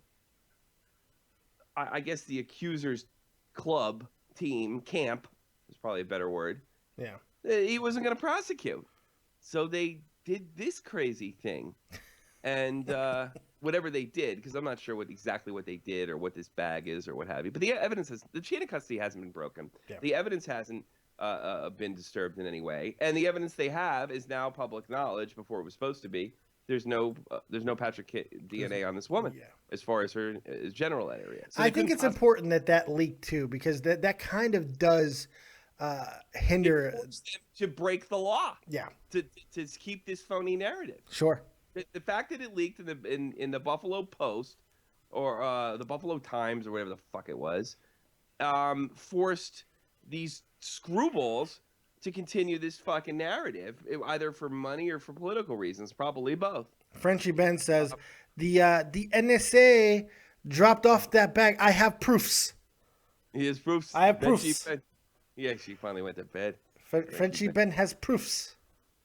I guess, the accuser's club camp is probably a better word. Yeah. He wasn't going to prosecute, so they did this crazy thing, and. Whatever they did, because I'm not sure exactly what they did or what this bag is or what have you. But the chain of custody hasn't been broken. Yeah. The evidence hasn't been disturbed in any way, and the evidence they have is now public knowledge. Before it was supposed to be. There's no Patrick DNA on this woman as far as her general area. So I think it's important that leaked too, because that kind of does hinder them to break the law. Yeah. To keep this phony narrative. Sure. The fact that it leaked in the Buffalo Post or the Buffalo Times or whatever the fuck it was, forced these screwballs to continue this fucking narrative, either for money or for political reasons, probably both. Frenchie Ben says the NSA dropped off that bag. I have proofs. He has proofs. I have proofs. He actually finally went to bed. Frenchie Ben has proofs.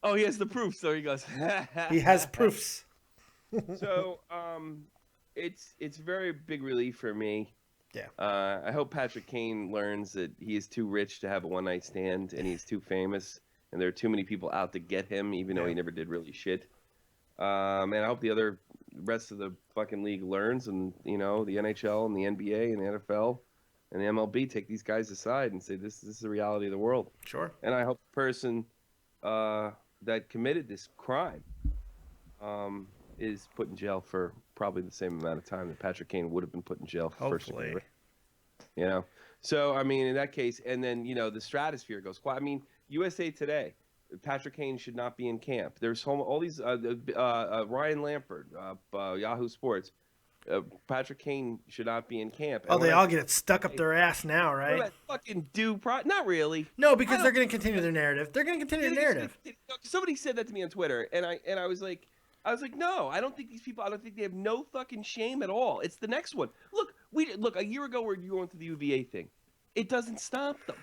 Oh, he has the proofs. So he goes. He has proofs. So, it's very big relief for me. Yeah. I hope Patrick Kane learns that he is too rich to have a one-night stand, and he's too famous, and there are too many people out to get him, even though he never did really shit. And I hope the rest of the fucking league learns, and you know, the NHL and the NBA and the NFL and the MLB take these guys aside and say this is the reality of the world. Sure. And I hope the person that committed this crime is put in jail for probably the same amount of time that Patrick Kane would have been put in jail for first degree. Hopefully. You know, so I mean, in that case, and then the stratosphere goes quiet. I mean, USA Today, Patrick Kane should not be in camp. There's all these Ryan Lampert, Yahoo Sports. Patrick Kane should not be in camp. Oh, they all get it stuck up their ass now, right? What about fucking not really. No, because they're going to continue their narrative. They're going to continue their narrative. Somebody said that to me on Twitter, and I was like, no, I don't think these people. I don't think they have no fucking shame at all. It's the next one. Look, a year ago where you went to the UVA thing, it doesn't stop them.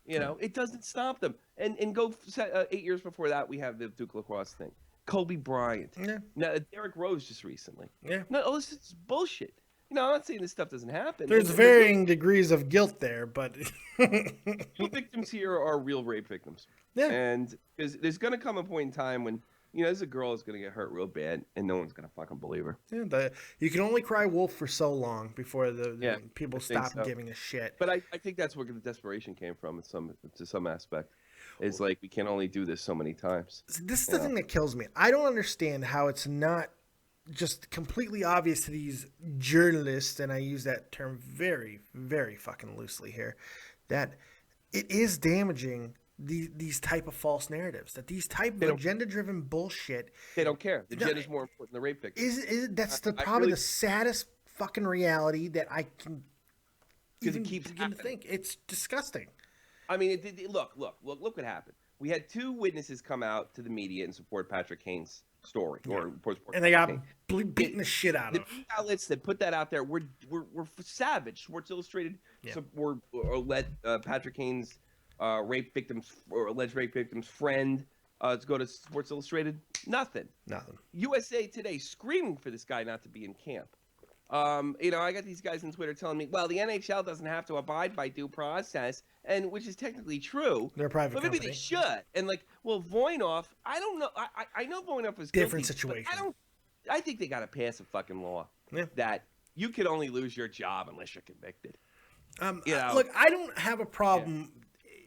It doesn't stop them. And go 8 years before that, we have the Duke lacrosse thing. Kobe Bryant. Yeah. Now, Derrick Rose just recently. Yeah. No, all this is bullshit. I'm not saying this stuff doesn't happen. There's varying degrees of guilt there, but two victims here are real rape victims. Yeah. And because there's going to come a point in time when there's a girl who's going to get hurt real bad, and no one's going to fucking believe her. Yeah, you can only cry wolf for so long before the people stop giving a shit. But I think that's where the desperation came from to some aspect. It's like we can only do this so many times. This is the thing that kills me. I don't understand how it's not just completely obvious to these journalists, and I use that term very, very fucking loosely here, that it is damaging these type of false narratives, that these type of agenda-driven bullshit. They don't care. The agenda is more important than the rape victim. That's probably the saddest fucking reality that I can even begin to think. It's disgusting. I mean, look what happened. We had two witnesses come out to the media and support Patrick Kane's story, and they got beaten the shit out of. The outlets that put that out there were savage. Sports Illustrated let Patrick Kane's rape victims or alleged rape victims' friend to go to Sports Illustrated. Nothing. USA Today screaming for this guy not to be in camp. I got these guys on Twitter telling me, well, the NHL doesn't have to abide by due process, and which is technically true. They're a private company. Maybe they should. And Voinov, I don't know. I know Voinov was different guilty, situation. I think they got to pass a fucking law that you can only lose your job unless you're convicted. Look, I don't have a problem.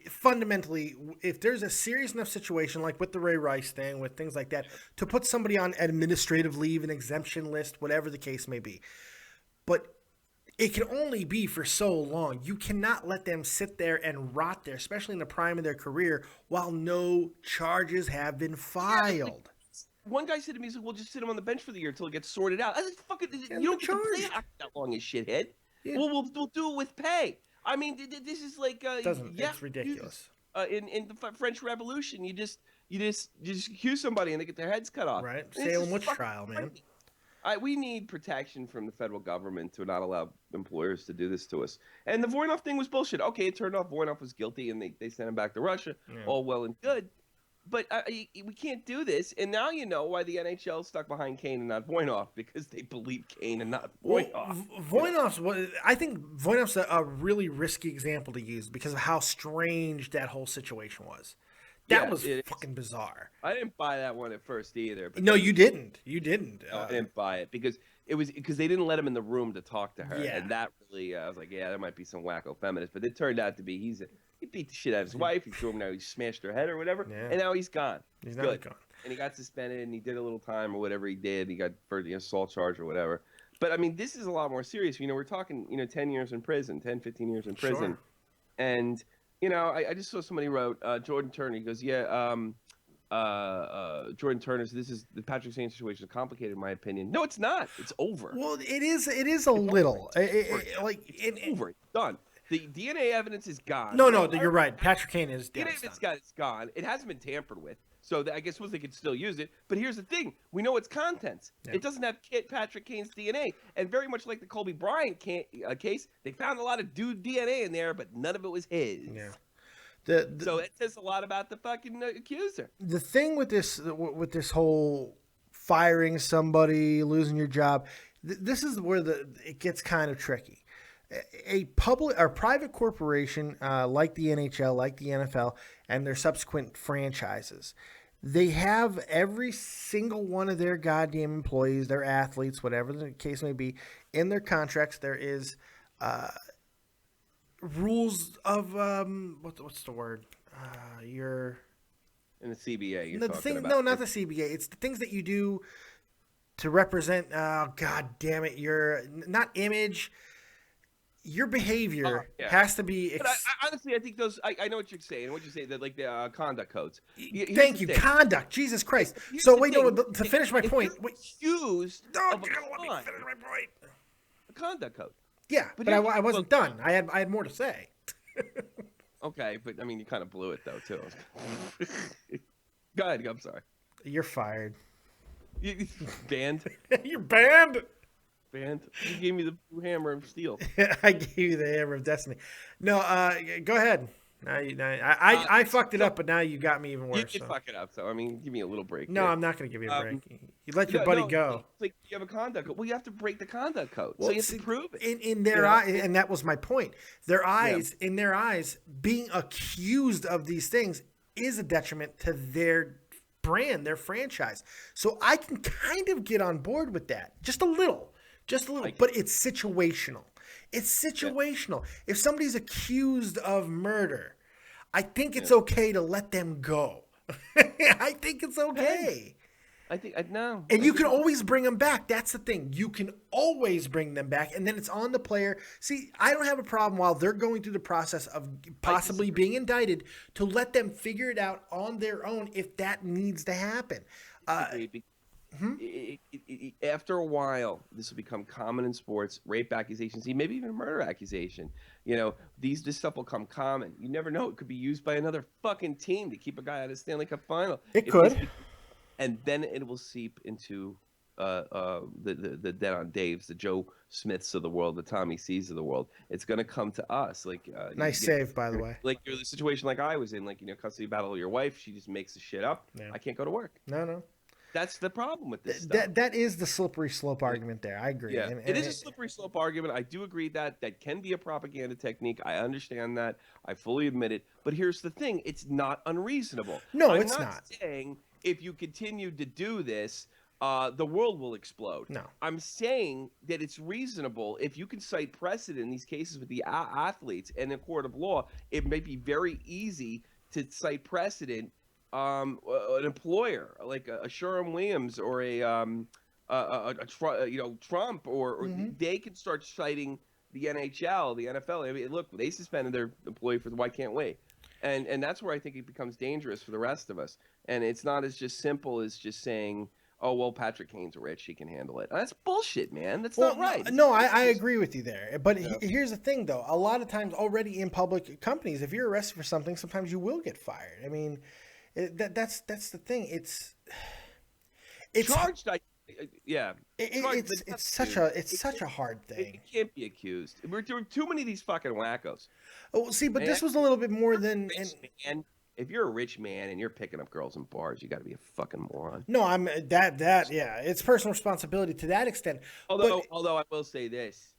Fundamentally, if there's a serious enough situation like with the Ray Rice thing, with things like that, to put somebody on administrative leave, an exemption list, whatever the case may be. But it can only be for so long. You cannot let them sit there and rot there, especially in the prime of their career, while no charges have been filed. One guy said to me, he said, "We'll just sit him on the bench for the year until it gets sorted out." I said, "Fucking, you don't get to play that long, you shithead. Yeah. We'll do it with pay." I mean, this is like it's ridiculous. In the French Revolution, you just accuse somebody and they get their heads cut off. Right, Salem witch trial, man. We need protection from the federal government to not allow employers to do this to us. And the Voinov thing was bullshit. Okay, it turned out Voinov was guilty and they sent him back to Russia. Yeah. All well and good. But we can't do this. And now you know why the NHL stuck behind Kane and not Voinov, because they believe Kane and not Voinov. I think Voinov's a really risky example to use because of how strange that whole situation was. That was fucking bizarre. I didn't buy that one at first either. No, you didn't. You didn't. I didn't buy it because they didn't let him in the room to talk to her. Yeah. And that really, I was like, yeah, there might be some wacko feminist. But it turned out to be he beat the shit out of his wife. He threw him now. He smashed her head or whatever. Yeah. And now he's gone. He's not gone. And he got suspended and he did a little time or whatever he did. He got for the assault charge or whatever. But I mean, this is a lot more serious. We're talking, 10 years in prison, 10, 15 years in prison. Sure. And, I just saw somebody wrote, Jordan Turner. He goes, Jordan Turner, this is the Patrick Kane situation is complicated in my opinion. No, it's not. It's over. Well, it is a little. It's over. It's done. The DNA evidence is gone. No, you're right. Patrick Kane is dead. DNA evidence it's gone. It hasn't been tampered with. So I guess they could still use it. But here's the thing. We know its contents. Yeah. It doesn't have Patrick Kane's DNA. And very much like the Kobe Bryant case, they found a lot of dude DNA in there, but none of it was his. Yeah. So it says a lot about the fucking accuser. The thing with this whole firing somebody, losing your job, this is where it gets kind of tricky. A public or private corporation like the NHL, like the NFL, and their subsequent franchises, they have every single one of their goddamn employees, their athletes, whatever the case may be, in their contracts. There is rules of what's the word? In the CBA, you're No, the talking thing, about. no, not the CBA. It's the things that you do to represent. Oh, God damn it! Your not image. Your behavior Yeah. has to be. But honestly, I think those. I know what you're saying. What you say that like the conduct codes. Here's Thank the you. thing. Conduct. Jesus Christ. Here's So the wait, thing. no. To finish my If point. you're Wait. accused No, of you gotta let me crime, finish my point. a conduct code. Yeah, But but I here's- wasn't well, done. I had more to say. Okay, but I mean, you kind of blew it though too. Go ahead. I'm sorry. You're fired. Banned. You're banned. Banned. You gave me the blue hammer of steel. I gave you the hammer of destiny. No, go ahead. I fucked it up, but now you got me even worse. You did fuck it up, so I mean, give me a little break. No, here. I'm not going to give you a break. You let your buddy go. It's like you have a conduct code. Well, you have to break the conduct code, Well, so you have see, to prove it. In their eyes, and that was my point. In their eyes, being accused of these things is a detriment to their brand, their franchise. So I can kind of get on board with that, just a little. But it's situational. It's situational. If somebody's accused of murder, I think it's okay to let them go. I think it's okay. I think no. And you can always bring them back. That's the thing. You can always bring them back, and then it's on the player. See, I don't have a problem while they're going through the process of possibly being indicted to let them figure it out on their own if that needs to happen. After a while, this will become common in sports. Rape accusations, maybe even a murder accusation. You know, this stuff will come common. You never know; it could be used by another fucking team to keep a guy out of Stanley Cup final. It could. And then it will seep into the Dead on Daves, the Joe Smiths of the world, the Tommy C's of the world. It's going to come to us. Like nice save, by the way. Like you're the situation like I was in, like custody battle of your wife. She just makes the shit up. Yeah. I can't go to work. No. That's the problem with this stuff. That is the slippery slope argument there. I agree. Yeah, it is a slippery slope argument. I do agree that can be a propaganda technique. I understand that. I fully admit it. But here's the thing: it's not unreasonable. No, I'm it's not saying if you continue to do this, the world will explode. No. I'm saying that it's reasonable if you can cite precedent in these cases with the athletes and the court of law. It may be very easy to cite precedent. An employer like a Sherwin-Williams or Trump or they can start citing the NHL, the NFL. I mean, look, they suspended their employee for why can't we? And that's where I think it becomes dangerous for the rest of us. And it's not as just simple as just saying, oh, well, Patrick Kane's rich, he can handle it. That's bullshit, man. That's not right. No, I agree with you there. But here's the thing, though. A lot of times already in public companies, if you're arrested for something, sometimes you will get fired. I mean, that's the thing. It's charged. It's such a hard thing. It can't be accused. We're doing too many of these fucking wackos. Oh, see, but this was a little bit more than. And if you're a rich man and you're picking up girls in bars, you got to be a fucking moron. No, I'm that. Yeah, it's personal responsibility to that extent. Although I will say this.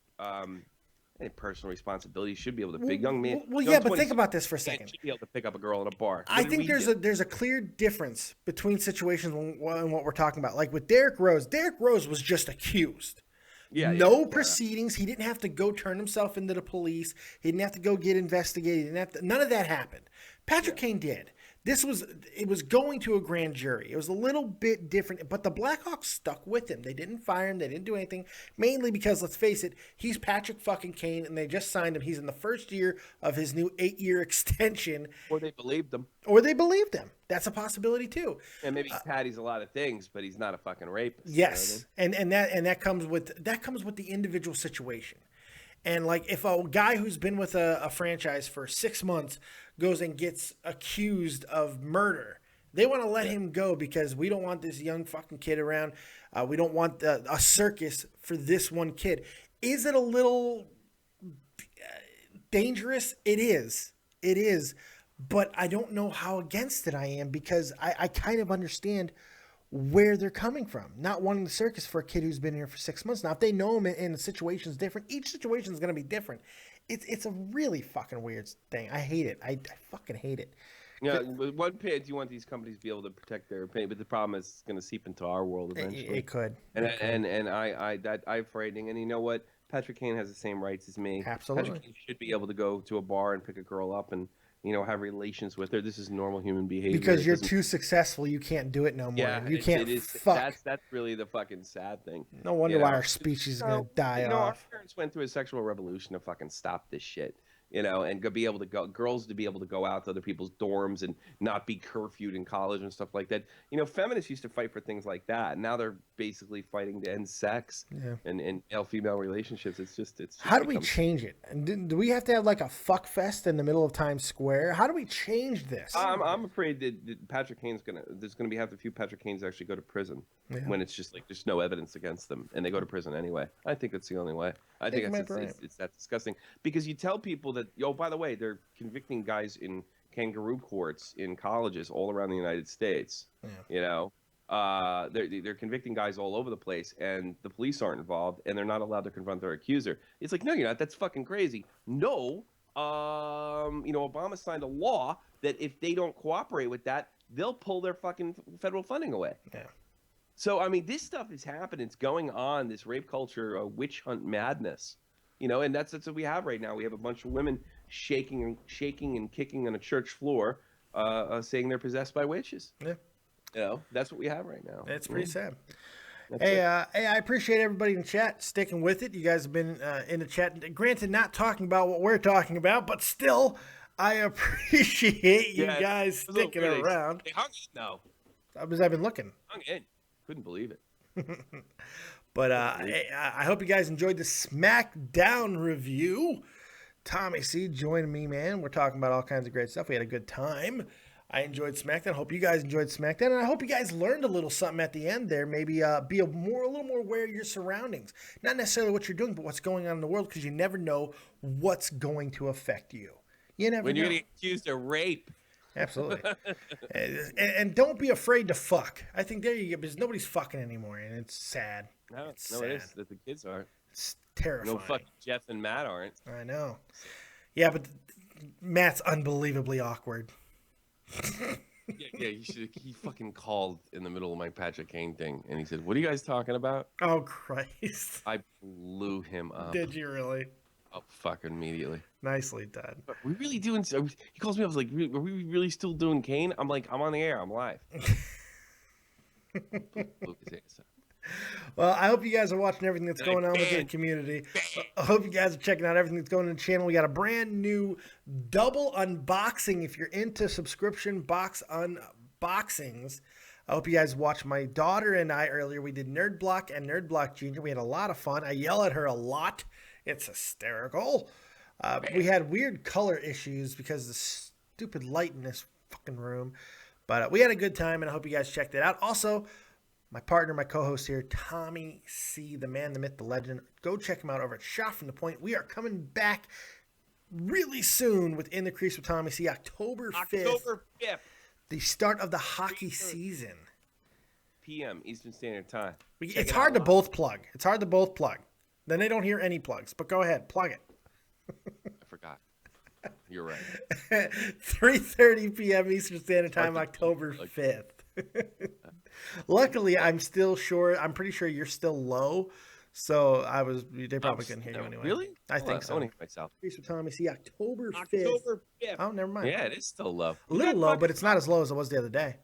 Any personal responsibility should be able to pick young man. Well, yeah, but think about this for a second. Should be able to pick up a girl in a bar. I think there's a clear difference between situations and what we're talking about. Like with Derrick Rose. Derrick Rose was just accused. No proceedings. He didn't have to go turn himself into the police. He didn't have to go get investigated. None of that happened. Patrick Kane did. It was going to a grand jury. It was a little bit different, but the Blackhawks stuck with him. They didn't fire him. They didn't do anything, mainly because, let's face it, he's Patrick fucking Kane, and they just signed him. He's in the first year of his new 8-year extension. Or they believed him. That's a possibility too. And maybe Patty's a lot of things, but he's not a fucking rapist. Yes, you know what I mean? and that comes with the individual situation. And like if a guy who's been with a franchise for 6 months goes and gets accused of murder, they want to let him go because we don't want this young fucking kid around. We don't want a circus for this one kid. Is it a little dangerous? It is. But I don't know how against it I am because I kind of understand where they're coming from, not wanting the circus for a kid who's been here for 6 months. Now, if they know him and the situation's different, each situation is going to be different. It's a really fucking weird thing. I hate it. I fucking hate it. Yeah, with one page, you want these companies to be able to protect their opinion, but the problem is it's going to seep into our world eventually. It could. And I'm frightening. And you know what? Patrick Kane has the same rights as me. Absolutely. Patrick Kane should be able to go to a bar and pick a girl up and have relations with her. This is normal human behavior. Because you're too successful, you can't do it no more. Yeah, You can't fuck. That's really the fucking sad thing. No wonder why our species is going to die off. Our parents went through a sexual revolution to fucking stop this shit. And be able to go, girls to be able to go out to other people's dorms and not be curfewed in college and stuff like that. Feminists used to fight for things like that. And now they're basically fighting to end sex and male-female relationships. It's just how do we change it? And do we have to have like a fuck fest in the middle of Times Square? How do we change this? I'm afraid that Patrick Kane's there's gonna have a few Patrick Kanes actually go to prison when it's just like there's no evidence against them and they go to prison anyway. I think that's the only way. I think it's that disgusting because you tell people that, by the way, they're convicting guys in kangaroo courts in colleges all around the United States. They're convicting guys all over the place, and the police aren't involved, and they're not allowed to confront their accuser. It's like, no, you're not. That's fucking crazy. No, Obama signed a law that if they don't cooperate with that, they'll pull their fucking federal funding away. Yeah. So, I mean, this stuff is happening. It's going on, this rape culture, witch hunt madness. And that's what we have right now. We have a bunch of women shaking and kicking on a church floor, saying they're possessed by witches. Yeah. That's what we have right now. It's pretty sad. Hey, I appreciate everybody in the chat sticking with it. You guys have been in the chat. Granted, not talking about what we're talking about, but still, I appreciate you guys sticking around. They hung in, though. Because I've been looking. Hung in. Couldn't believe it. But I hope you guys enjoyed the SmackDown review. Tommy C joined me, man. We're talking about all kinds of great stuff. We had a good time. I enjoyed SmackDown. Hope you guys enjoyed SmackDown, and I hope you guys learned a little something at the end there. Maybe be a little more aware of your surroundings. Not necessarily what you're doing, but what's going on in the world, because you never know what's going to affect you. You never know. When you're getting accused of rape. Absolutely. and don't be afraid to fuck. I think there you go, because nobody's fucking anymore, and it's sad. No, it's no, sad. it is that the kids aren't. It's terrifying. No fucking Jeff and Matt aren't. I know. Yeah, but Matt's unbelievably awkward. Yeah, he fucking called in the middle of my Patrick Kane thing, and he said, "What are you guys talking about?" Oh, Christ. I blew him up. Did you really? Oh, fucking immediately. Nicely done. Are we really doing... He calls me up, I was like, are we really still doing Kane? I'm like, I'm on the air. I'm live. Well, I hope you guys are watching everything that's going on within the community. I hope you guys are checking out everything that's going on the channel. We got a brand new double unboxing. If you're into subscription box unboxings, I hope you guys watched my daughter and I earlier. We did Nerd Block and Nerd Block Junior. We had a lot of fun. I yell at her a lot. It's hysterical. We had weird color issues because of the stupid light in this fucking room. But we had a good time, and I hope you guys checked it out. Also, my partner, my co-host here, Tommy C, the man, the myth, the legend. Go check him out over at Shot from the Point. We are coming back really soon with In the Crease with Tommy C, October 5th. October 5th. The start of the hockey season. PM, Eastern Standard Time. It's hard to both plug. It's hard to both plug. Then they don't hear any plugs. But go ahead, plug it. I forgot. You're right. 3:30 p.m. Eastern Standard Time, October 5th. Luckily, I'm pretty sure you're still low. So they probably couldn't hear you anyway. Really? I think so. I want to hear myself. With Tommy C, October 5th. October 5th. Oh, never mind. Yeah, it is still low. A little low, but it's not as low as it was the other day.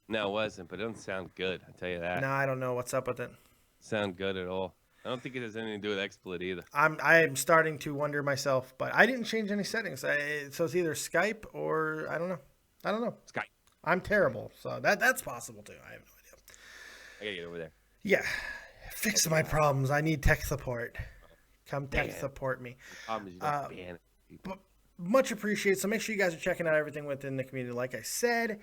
No, it wasn't, but it doesn't sound good. I tell you that. No, I don't know what's up with it. Sound good at all. I don't think it has anything to do with XSplit either. I'm starting to wonder myself, but I didn't change any settings. So it's either Skype or I don't know. Skype. I'm terrible, so that's possible too. I have no idea. I gotta get over there. Yeah, fix my problems. I need tech support. Come tech support me. The problem is you don't ban people. But much appreciated. So make sure you guys are checking out everything within the community, like I said,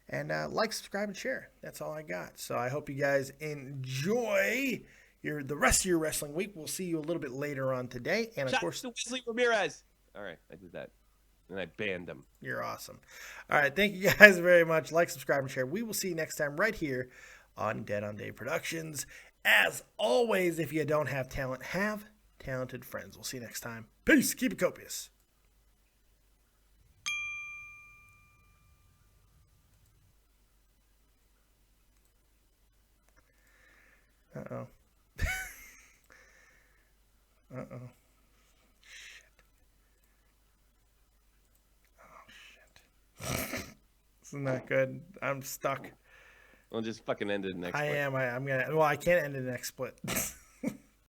and like, subscribe, and share. That's all I got. So I hope you guys enjoy the rest of your wrestling week. We'll see you a little bit later on today, and of course, to Wesley Ramirez. All right, I did that, and I banned him. You're awesome. All right, thank you guys very much. Like, subscribe, and share. We will see you next time right here on Dead on Dave Productions. As always, if you don't have talent, have talented friends. We'll see you next time. Peace. Keep it copious. Uh-oh. Uh-oh. Shit. Oh, shit. not good. I'm stuck. We'll just fucking end it next. I am. I'm gonna. Well, I can't end it next split.